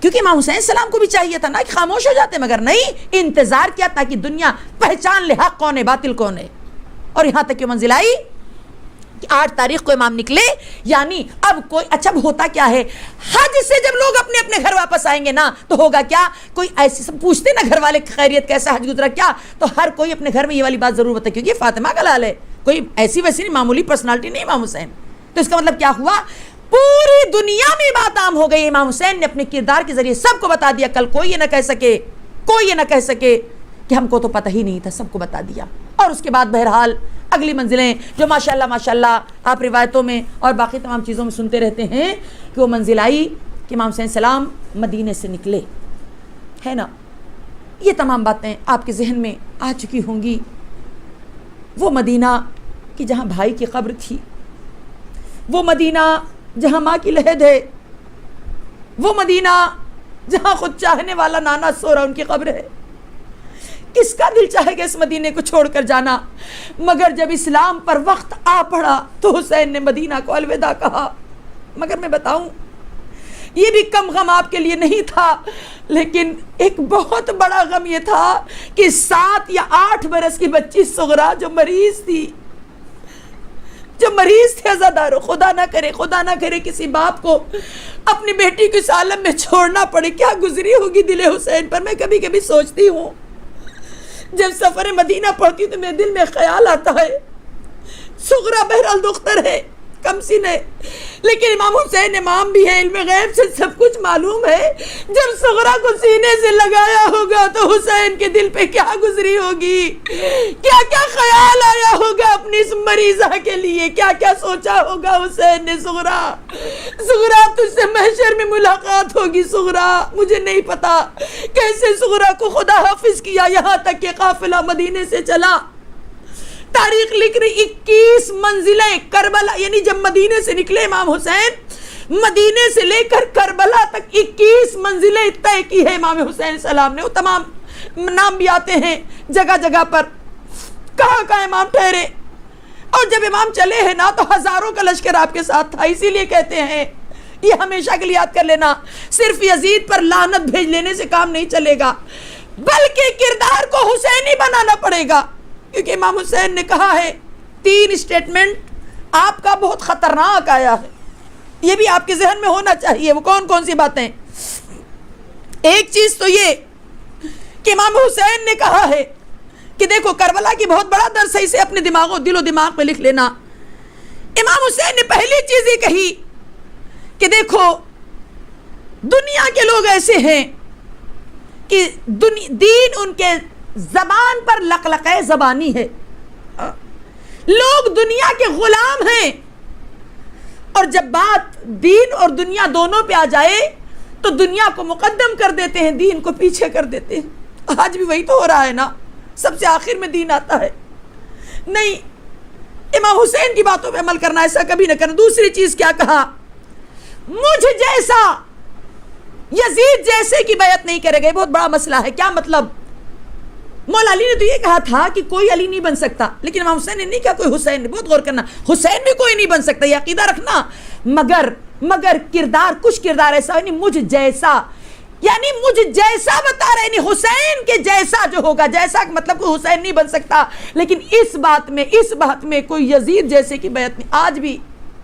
کیونکہ امام حسین السلام کو بھی چاہیے تھا نا کہ خاموش ہو جاتے, مگر نہیں, انتظار کیا تاکہ دنیا پہچان لے حق کون ہے, باطل کون ہے. اور یہاں تک کہ منزل آئی کہ 8 تاریخ کو امام نکلے. یعنی اب کوئی, اچھا ہوتا کیا ہے, حج سے جب لوگ اپنے اپنے گھر واپس آئیں گے نا, تو ہوگا کیا, کوئی ایسی سب پوچھتے نا گھر والے خیریت کیسا حج گزرا کیا, تو ہر کوئی اپنے گھر میں یہ والی بات ضرور بتائے, کیونکہ فاطمہ کا لال ہے, کوئی ایسی ویسی نہیں, معمولی پرسنالٹی نہیں امام حسین. تو اس کا مطلب کیا ہوا, پوری دنیا میں بات عام ہو گئی. امام حسین نے اپنے کردار کے ذریعے سب کو بتا دیا. کل کوئی یہ نہ کہہ سکے, کوئی یہ نہ کہہ سکے کہ ہم کو تو پتہ ہی نہیں تھا, سب کو بتا دیا. اور اس کے بعد بہرحال اگلی منزلیں جو ماشاءاللہ آپ روایتوں میں اور باقی تمام چیزوں میں سنتے رہتے ہیں کہ وہ منزل آئی کہ امام حسین السلام مدینے سے نکلے, ہے نا. یہ تمام باتیں آپ کے ذہن میں آ چکی ہوں گی. وہ مدینہ کہ جہاں بھائی کی قبر تھی, وہ مدینہ جہاں ماں کی لحد ہے, وہ مدینہ جہاں خود چاہنے والا نانا سو رہا ان کی قبر ہے. کس کا دل چاہے گا اس مدینے کو چھوڑ کر جانا, مگر جب اسلام پر وقت آ پڑا تو حسین نے مدینہ کو الوداع کہا. مگر میں بتاؤں, یہ بھی کم غم آپ کے لیے نہیں تھا, لیکن ایک بہت بڑا غم یہ تھا کہ 7 یا 8 برس کی بچی صغرا جو مریض تھی, عزادارو, خدا نہ کرے کسی باپ کو اپنی بیٹی کو اس عالم میں چھوڑنا پڑے. کیا گزری ہوگی دل حسین پر. میں کبھی کبھی سوچتی ہوں, جب سفر مدینہ پڑھتی ہوں تو میرے دل میں خیال آتا ہے, صغرا بہرحال دختر ہے, کم سن ہے, لیکن امام حسین امام بھی ہے, علم غیب سے سب کچھ معلوم ہے. جب صغرا کو سینے سے لگایا ہوگا تو حسین کے دل پہ کیا گزری ہوگی, کیا کیا خیال آیا ہوگا اپنی اس مریضہ کے لیے, کیا کیا سوچا ہوگا حسین نے. صغرا تجھ سے محشر میں ملاقات ہوگی. صغرا, مجھے نہیں پتا کیسے صغرا کو خدا حافظ کیا, یہاں تک کہ قافلہ مدینے سے چلا. تاریخ لکھ رہی 21 منزلیں کربلا, یعنی جب مدینے سے نکلے امام حسین مدینے سے لے کر کربلا تک 21 منزلیں طے کی ہے امام حسین السلام نے. وہ تمام نام بھی آتے ہیں جگہ جگہ پر, کہاں کہاں امام ٹھہرے. اور جب امام چلے ہیں نا تو ہزاروں کا لشکر آپ کے ساتھ تھا. اسی لیے کہتے ہیں, یہ ہمیشہ کے لیے یاد کر لینا, صرف یزید پر لعنت بھیج لینے سے کام نہیں چلے گا, بلکہ کردار کو حسینی بنانا پڑے گا. کیونکہ امام حسین نے کہا ہے, 3 اسٹیٹمنٹ آپ کا بہت خطرناک آیا ہے, یہ بھی آپ کے ذہن میں ہونا چاہیے. وہ کون کون سی باتیں؟ ایک چیز تو یہ کہ امام حسین نے کہا ہے کہ دیکھو کربلا کی بہت بڑا درس ہے, اسے اپنے دل و دماغ پہ لکھ لینا. امام حسین نے پہلی چیز یہ کہی کہ دیکھو دنیا کے لوگ ایسے ہیں کہ دین ان کے زبان پر لقلقہ زبانی ہے. لوگ دنیا کے غلام ہیں, اور جب بات دین اور دنیا دونوں پہ آ جائے تو دنیا کو مقدم کر دیتے ہیں, دین کو پیچھے کر دیتے ہیں. آج بھی وہی تو ہو رہا ہے نا, سب سے آخر میں دین آتا ہے. نہیں, امام حسین کی باتوں پہ عمل کرنا, ایسا کبھی نہ کرنا. دوسری چیز کیا کہا, مجھ جیسا یزید جیسے کی بیعت نہیں کرے گا. بہت بڑا مسئلہ ہے. کیا مطلب؟ مولا علی نے تو یہ کہا تھا کہ کوئی علی نہیں بن سکتا, لیکن امام حسین نے نہیں کہا کوئی حسین. بہت غور کرنا, حسین بھی کوئی نہیں بن سکتا, یہ عقیدہ رکھنا. مگر کردار, کچھ کردار ایسا نہیں مجھ جیسا, یعنی مجھ جیسا بتا رہے, یعنی حسین کے جیسا جو ہوگا, جیسا مطلب کوئی حسین نہیں بن سکتا. لیکن اس بات میں کوئی یزید جیسے کی بیعت نہیں.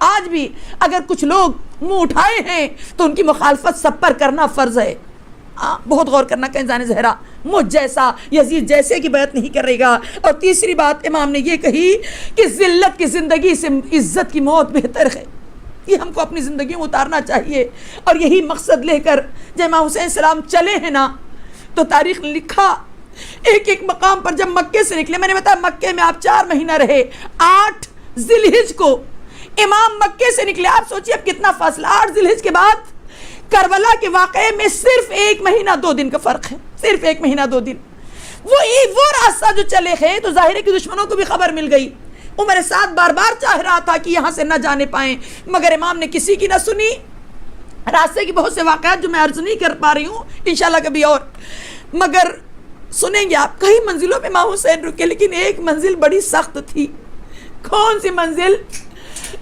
آج بھی اگر کچھ لوگ منہ اٹھائے ہیں تو ان کی مخالفت سب پر کرنا فرض ہے. بہت غور کرنا کہ انسان زہرا مجھ جیسا یزید جیسے کی بیعت نہیں کرے گا. اور تیسری بات امام نے یہ کہی کہ ذلت کی زندگی سے عزت کی موت بہتر ہے. یہ ہم کو اپنی زندگی میں اتارنا چاہیے, اور یہی مقصد لے کر جب امام حسین السلام چلے ہیں نا تو تاریخ نے لکھا ایک ایک مقام پر. جب مکے سے نکلے, میں نے بتایا مکے میں آپ 4 مہینہ رہے, 8 ذی الحجہ کو امام مکے سے نکلے. آپ سوچیے اب کتنا فاصلہ, 8 ذی الحجہ کے بعد کربلا کے واقعے میں صرف 1 مہینہ 2 دن کا فرق ہے, صرف 1 مہینہ 2 دن. وہ راستہ جو چلے ہیں تو ظاہر ہے کہ دشمنوں کو بھی خبر مل گئی. عمر سعد بار بار چاہ رہا تھا کہ یہاں سے نہ جانے پائیں, مگر امام نے کسی کی نہ سنی. راستے کی بہت سے واقعات جو میں عرض نہیں کر پا رہی ہوں, انشاءاللہ کبھی اور, مگر سنیں گے آپ. کئی منزلوں پہ امام حسین رکے, لیکن ایک منزل بڑی سخت تھی. کون سی منزل؟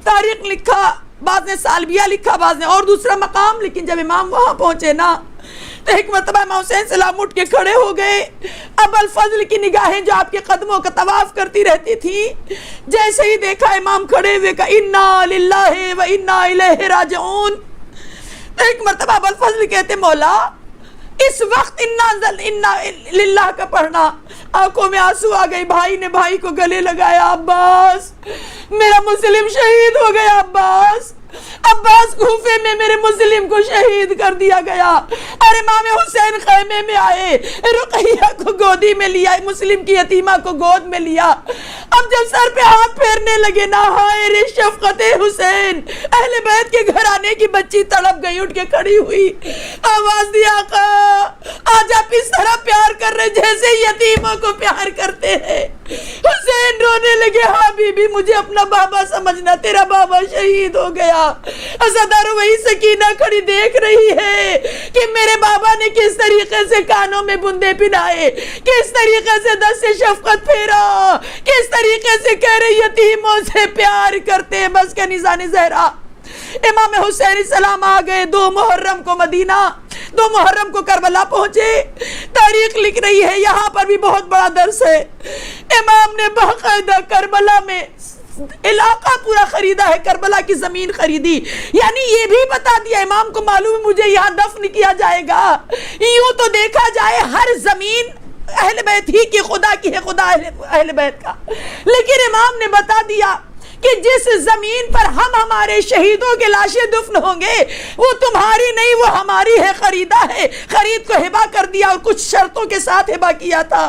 تاریخ لکھا, بعض نے سالبیہ لکھا, بعض نے اور دوسرا مقام. لیکن جب امام وہاں پہنچے نا تو ایک مرتبہ امام حسین سلام اٹھ کے کھڑے ہو گئے. ابو الفضل کی نگاہیں جو آپ کے قدموں کا طواف کرتی رہتی تھی, جیسے ہی دیکھا امام کھڑے ہوئے کا انا للہ و انا الیہ راجعون. ایک مرتبہ ابو الفضل کہتے مولا اس وقت انا للہ کا پڑھنا, آنکھوں میں آنسو آ گئی. بھائی نے بھائی کو گلے لگایا, عباس میرا مسلم شہید ہو گیا, عباس کوفے میں میرے مسلم کو شہید کر دیا گیا. اور امام حسین خیمے میں آئے, رقیہ کو گودی میں لیا, مسلم کی یتیمہ کو گود میں لیا. اب جب سر پہ ہاتھ پھیرنے لگے نا, ہائے رے شفقت حسین, اہل بیت کے گھرانے کی بچی تڑپ گئی, اٹھ کے کھڑی ہوئی, آواز دی آقا آج آپ اس طرح پیار کر رہے جیسے یتیموں کو پیار کرتے ہیں. حسین رونے لگے, ہاں بی بی مجھے اپنا بابا سمجھنا, تیرا بابا شہید ہو گیا. عزادار وہی سکینہ کھڑی دیکھ رہی ہے کہ میرے بابا نے کس طریقے سے کانوں میں بندے پہنائے, کس طریقے سے دست سے شفقت پھیرا, کس طریقے سے کہہ رہے یتیموں سے پیار کرتے ہیں. بس کا نظام زہرا امام حسین السلام آ گئے 2 محرم کو مدینہ, 2 محرم کو کربلا پہنچے. تاریخ لکھ رہی ہے, یہاں پر بھی بہت بڑا درس ہے. امام نے باقاعدہ کربلا میں علاقہ پورا خریدا ہے, کربلا کی زمین خریدی. یعنی یہ بھی بتا دیا امام کو معلوم ہے مجھے یہاں دفن کیا جائے گا. یوں تو دیکھا جائے ہر زمین اہل بیت ہی کی, خدا کی ہے, خدا اہل بیت کا. لیکن امام نے بتا دیا کہ جس زمین پر ہم ہمارے شہیدوں کے لاشیں دفن ہوں گے وہ تمہاری نہیں, وہ ہماری ہے, خریدا ہے. خرید کو ہبا کر دیا اور کچھ شرطوں کے ساتھ ہبا کیا تھا.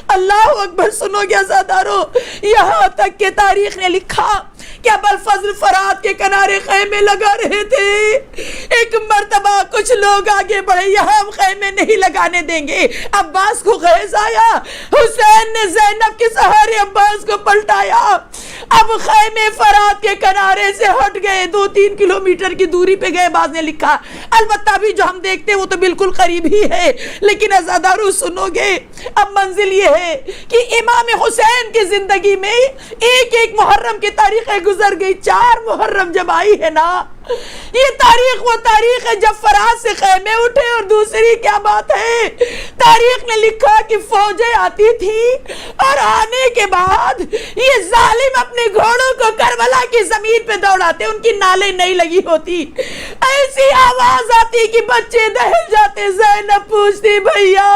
اللہ اکبر. سنو گے عزادارو, یہاں تک کہ تاریخ نے لکھا کہ ابو الفضل فرات کے کنارے خیمے لگا رہے تھے۔ ایک مرتبہ کچھ لوگ آگے بڑھے، یہاں ہم خیمے نہیں لگانے دیں گے۔ عباس کو غیظ آیا، حسین نے زینب کے سہارے عباس کو پلٹایا۔ اب خیمے فرات کے کنارے سے ہٹ گئے، 2-3 کلومیٹر کی دوری پہ گئے۔ بعض نے لکھا البتہ ابھی جو ہم دیکھتے ہیں وہ تو بالکل قریب ہی ہے، لیکن عزادارو سنو گے، اب منزل یہ ہے کہ امام حسین کی زندگی میں ایک ایک محرم کی تاریخیں گزر گئی۔ 4 محرم جب آئی ہے نا، یہ تاریخ وہ تاریخ ہے جب فرات سے خیمے اٹھے۔ اور دوسری کیا بات ہے، تاریخ نے لکھا کہ فوجیں آتی تھی اور آنے کے بعد یہ ظالم اپنے گھوڑوں کو کربلا کی زمین پہ دوڑاتے، ان کی نالیں نہیں لگی ہوتی، ایسی آواز آتی کہ بچے دہل جاتے۔ زینب پوچھتی بھیا،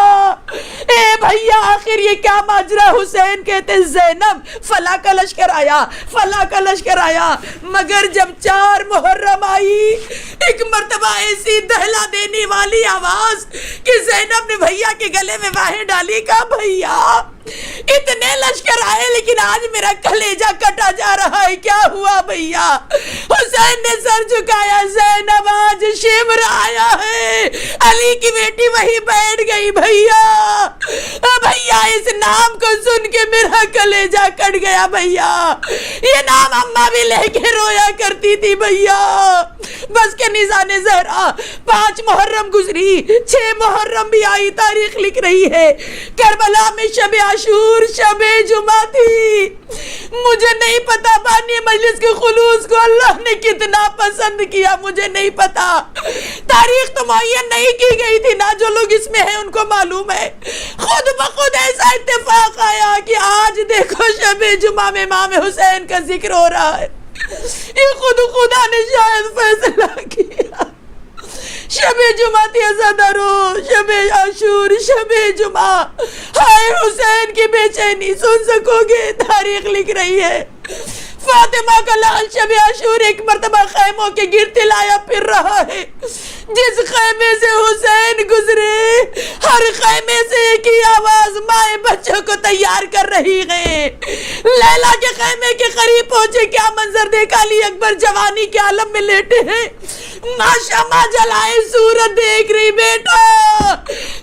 اے بھیا آخر یہ کیا ماجرا؟ حسین کہتے زینب فلاں کا لشکر آیا، فلاں کا لشکر آیا۔ مگر جب 4 محرم آئی، ایک مرتبہ ایسی دہلا دینے والی آواز کہ زینب نے بھیا کے گلے میں باہیں ڈالی، کہا بھیا اتنے لشکر آئے لیکن آج میرا کلیجہ کٹا جا رہا ہے، کیا ہوا بھیا؟ حسین نے سر جھکایا، زینب آج شمر آیا ہے، علی کی بیٹی وہی بیٹھ گئی۔ بھیا بھیا اس نام کو سن کے میرا کلیجہ کٹ گیا بھیا، یہ نام اماں بھی لے کے رویا کرتی تھی بھیا۔ بس کے نظام زہرا 5 محرم گزری، 6 محرم بھی آئی، تاریخ لکھ رہی ہے کربلا میں شب عاشور شب جمعہ تھی۔ مجھے نہیں پتا بانی مجلس کے خلوص کو اللہ نے کتنا پسند کیا، مجھے نہیں پتا، تاریخ تو معین نہیں کی گئی تھی نا، جو لوگ اس میں ہیں ان کو معلوم ہے۔ خود بخود ایسا اتفاق آیا کہ آج دیکھو شب جمعہ میں امام حسین کا ذکر ہو رہا ہے۔ یہ خود خدا نے شاید فیصلہ کیا۔ شب جمعہ تھی عزادارو، شب عاشور شب جمعہ، ہائے حسین کی بے چینی سن سکو گے، تاریخ لکھ رہی ہے۔ فاطمہ کا لال شب عاشور ایک مرتبہ خیموں کے گرد تلایا پھر رہا ہے، جس خیمے سے حسین گزرے ہر خیمے سے ایک ہی آواز مائیں بچوں کو تیار کر رہی ہے۔ لیلا کے خیمے کے قریب پہنچے، کیا منظر دیکھا، علی اکبر جوانی کے عالم میں لیٹے ہیں، ماشاءاللہ جلائے صورت دیکھ رہی، بیٹا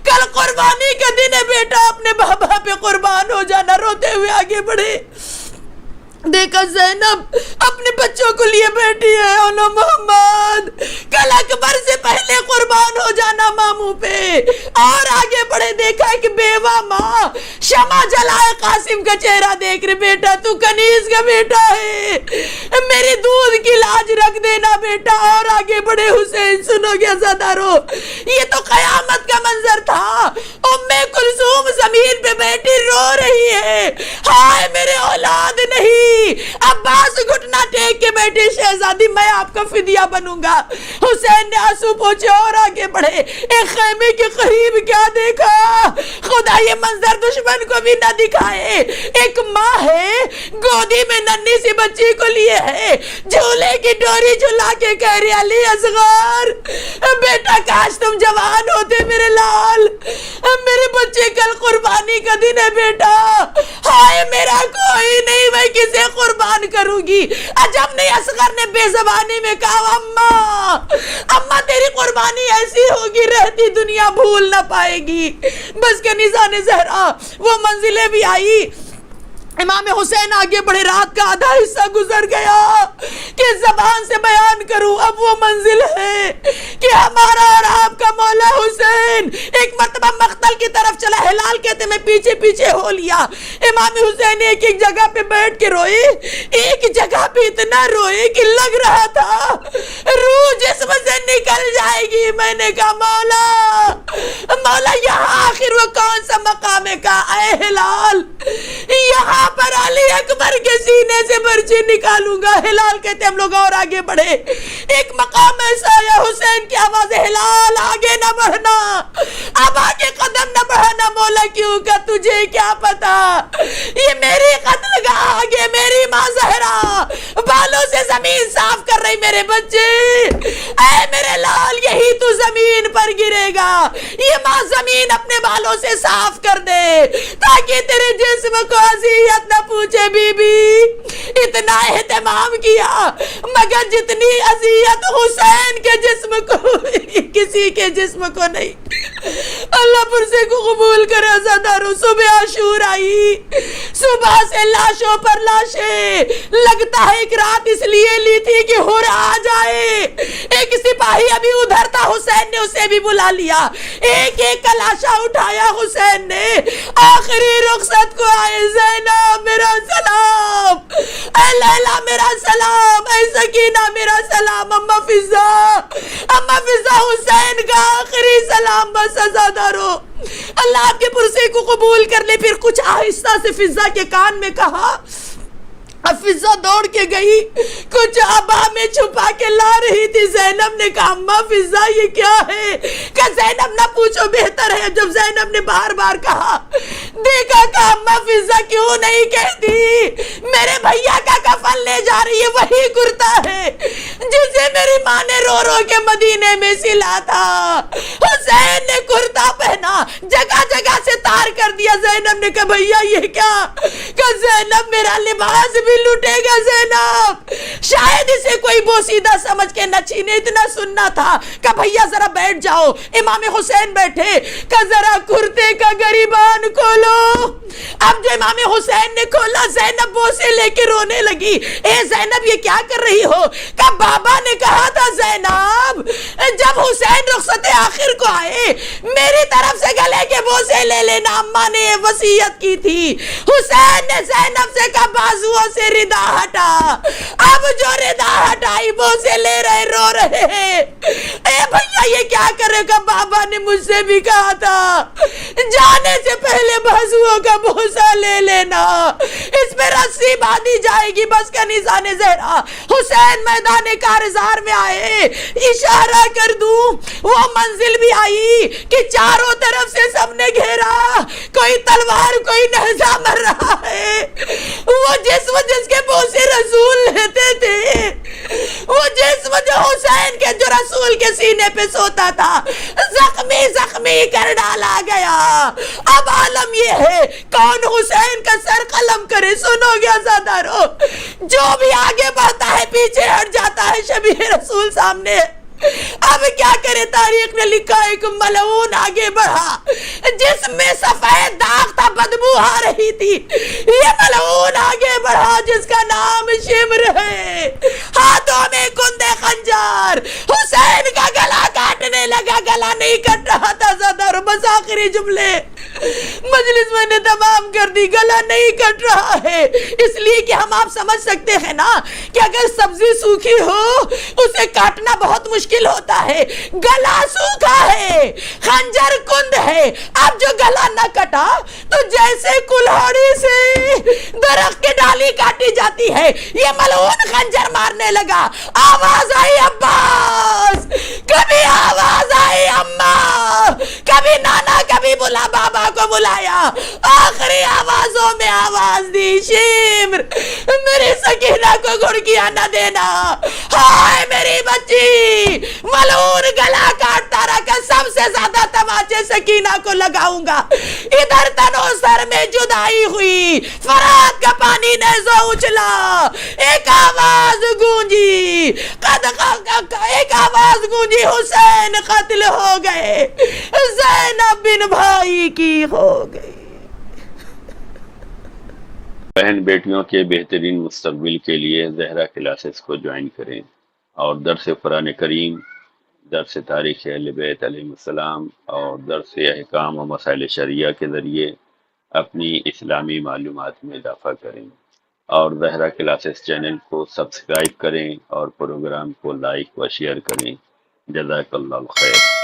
کل قربانی کا دن ہے بیٹا، اپنے بابا پہ قربان ہو جانا۔ روتے ہوئے آگے بڑھے، دیکھا زینب اپنے بچوں کو لیے بیٹھی ہے، اولو محمد کل اکبر سے پہلے قربان ہو جانا ماموں پہ۔ اور آگے بڑھے، دیکھا کہ بیوہ ماں شمع جلائے قاسم کا چہرہ دیکھ رہے، بیٹا تو کنیز کا بیٹا ہے، میری دودھ کی لاج رکھ دینا بیٹا۔ اور آگے بڑھے، حسین سنو گے عزادارو، یہ تو قیامت کا منظر تھا، ام کلثوم زمین پہ بیٹھی رو رہی ہے، ہائے میرے اولاد نہیں۔ عباس گھٹنا ٹیک کے بیٹھے، شہزادی میں آپ کا فدیہ بنوں گا۔ حسین نے آنسو پوچھے اور آگے بڑھے، ایک خیمے کے قریب کیا دیکھا، خدا یہ منظر دشمن کو بھی نہ دکھائے۔ ایک ماں ہے، گودی میں ننھی سی بچی کو لیے ہے، جھولے کی ڈوری جھلا کے کہہ رہی علی اصغر بیٹا کاش تم جوان ہوتے میرے لال، میرے بچے کل قربانی کا دن ہے بیٹا، ہائے میرا کوئی نہیں، میں کسے قربان کروں گی۔ عجب نہیں اصغر نے بے زبانی میں کہا، اماں تیری قربانی ایسی ہوگی رہتی دنیا بھول نہ پائے گی۔ بس کے نظام زہرا وہ منزلیں بھی آئی، امام حسین آگے بڑھے، رات کا آدھا حصہ گزر گیا کہ زبان سے بیان کروں۔ اب وہ منزل ہے کہ ہمارا اور آپ کا مولا حسین ایک مرتبہ مقتل کی طرف چلا، ہلال کہتے میں پیچھے پیچھے ہو لیا۔ امام حسین ایک ایک جگہ پہ بیٹھ کے روئے، ایک جگہ پہ اتنا روئے کہ لگ رہا تھا روح جسم سے نکل جائے گی۔ میں نے کہا مولا یہاں آخر وہ کون سا مقام ہے؟ کہا اے ہلال یہاں پر علی اکبر کے سینے سے برچی نکالوں گا۔ ہلال کہتے ہم لوگ اور آگے بڑھے، ایک مقام ایسا ہے، حسین کی آواز ہے ہلال آگے نہ بڑھنا، اب آگے قدم نہ بڑھانا۔ مولا کیوں کا تجھے کیا پتا، یہ میری قتل گاہ آگے میری ماں زہرا بالوں سے زمین صاف کر رہی، میرے بچے اے میرے لال یہی تو زمین پر گرے گا، یہ ماں زمین اپنے بالوں سے صاف کر دے تاکہ تیرے جسم کو اذیت نہ پوچھے۔ بی بی اتنا اہتمام کیا مگر جتنی اذیت حسین کے جسم کو کسی کے جسم کو نہیں۔ اللہ پرسے کو قبول کرے عزادارو۔ صبح عاشور آئی، صبح سے لاشوں پر لاشیں، لگتا ہے ایک رات اس لیے لی تھی کہ ہور آ جائے۔ ایک سپاہی ابھی ادھر تھا، حسین نے اسے بھی بلا لیا، ایک ایک کا لاشا اٹھایا حسین نے۔ آخری رخصت کو آئے، زینب میرا سلام، اے لیلا میرا سلام، اے سکینہ میرا سلام، اماں فضا، اماں فضا حسین کا آخری سلام بس عزادارو۔ اللہ آپ کے پرسے کو قبول کر لے۔ پھر کچھ آہستہ سے فضا کے کان میں کہا۔ اب فضا دوڑ کے گئی، کچھ ابا میں چھپا کے لا رہی تھی۔ زینب نے کہا اماں فضا یہ کیا ہے؟ کہ زینب نہ پوچھو بہتر ہے۔ جب زینب نے بار بار کہا، دیکھا کہ اماں فضا کیوں نہیں کہتی میرے بھیا کا کفن لے جا رہی ہے، وہی کرتا ہے جسے میری ماں نے رو رو کے مدینے میں سلا تھا۔ حسین نے کرتا پہنا، جگہ جگہ سے تار کر دیا۔ زینب نے کہا بھیا یہ کیا؟ کہ زینب میرا لباس بھی لٹے گا زینب، شاید اسے کوئی بوسیدہ سمجھ کے نہ چھینے۔ اتنا سننا تھا کہ بھیا ذرا بیٹھ جاؤ۔ امام حسین بیٹھے کہ ذرا کرتے کا گریبان کھولو۔ اب جو امام حسین نے کھولا، زینب بوسے لے کے رونے لگی۔ اے زینب یہ کیا کر رہی ہو؟ کہ بابا نے کہا تھا زینب جب حسین رخصت آخر کو آئے میری طرف سے گلے کے بوسے لے لینا، اماں نے وصیت کی تھی۔ حسین نے زینب سے کہا بازوؤں سے ردا ہٹا۔ اب جو ردا ہٹائی بوسے لے رہے، رو رہے ہیں۔ اے بھیا یہ کیا کرے گا؟ بابا نے مجھ سے بھی کہا تھا جانے سے پہلے بازوؤں کا بوسا لے لینا، اس پہ رسی باندھی جائے گی بس کا نشان زہرا۔ حسین میدان کارزار میں آئے، اشارہ کر دوں وہ منزل بھی آئی کہ چاروں طرف سے سب نے گھیرا، کوئی تلوار کوئی نیزہ مر رہا ہے۔ وہ جس کے بوسے رسول لیتے تھے، وہ جسم جو حسین کے جو رسول کے سینے پہ سوتا تھا، زخمی زخمی کر ڈالا گیا۔ اب عالم یہ ہے کون حسین کا سر قلم کرے۔ سنو گے عزادارو، جو بھی آگے بڑھتا ہے پیچھے ہٹ جاتا ہے، شبیہ رسول سامنے۔ اب کیا کرے، تاریخ نے لکھا ایک ملعون آگے بڑھا، جس میں سفید داغ تھا، بدبو آ رہی تھی۔ یہ ملعون آگے بڑھا جس کا نام شمر ہے، ہاتھوں میں کندے خنجر، حسین کا گلا کاٹنے لگا۔ گلا نہیں کٹ رہا تھا زدر، بس آخری جملے مجلس میں نے تمام کر دی۔ گلا نہیں کٹ رہا ہے، اس لیے کہ ہم آپ سمجھ سکتے ہیں نا کہ اگر سبزی سوکھی ہو اسے کاٹنا بہت مشکل ہوتا ہے، گلا سوکھا ہے، خنجر کند ہے۔ اب جو گلا نہ کٹا تو جیسے کلہاڑی سے درخت کی ڈالی کاٹی جاتی ہے، یہ ملعون خنجر مارنے لگا۔ آواز آئی عباس، کبھی آواز آئی اماں، کبھی نانا، کبھی بلا بابا کو بلایا، آخری آوازوں میں آواز دی شمر میری سکینہ کو گھڑکیاں نہ دینا، ہائے میری بچی، ملعون گلا کاٹتا رہا کہ سب سے زیادہ تماچے سکینہ کو لگاؤں گا۔ ادھر تنو سر میں جدائی ہوئی، فرات کا پانی نیزو اچھلا، ایک آواز گونجی، ایک آواز گونجی، حسین قتل ہو گئے، زینب بن بھائی کی ہو گئی۔ بہن بیٹیوں کے بہترین مستقبل کے لیے زہرا کلاسز کو جوائن کریں اور درس قرآن کریم، درس تاریخ اہل بیت علیہ السلام اور درس احکام و مسائل شریعہ کے ذریعے اپنی اسلامی معلومات میں اضافہ کریں، اور زہرا کلاسز چینل کو سبسکرائب کریں اور پروگرام کو لائک و شیئر کریں۔ جزاک اللہ خیر۔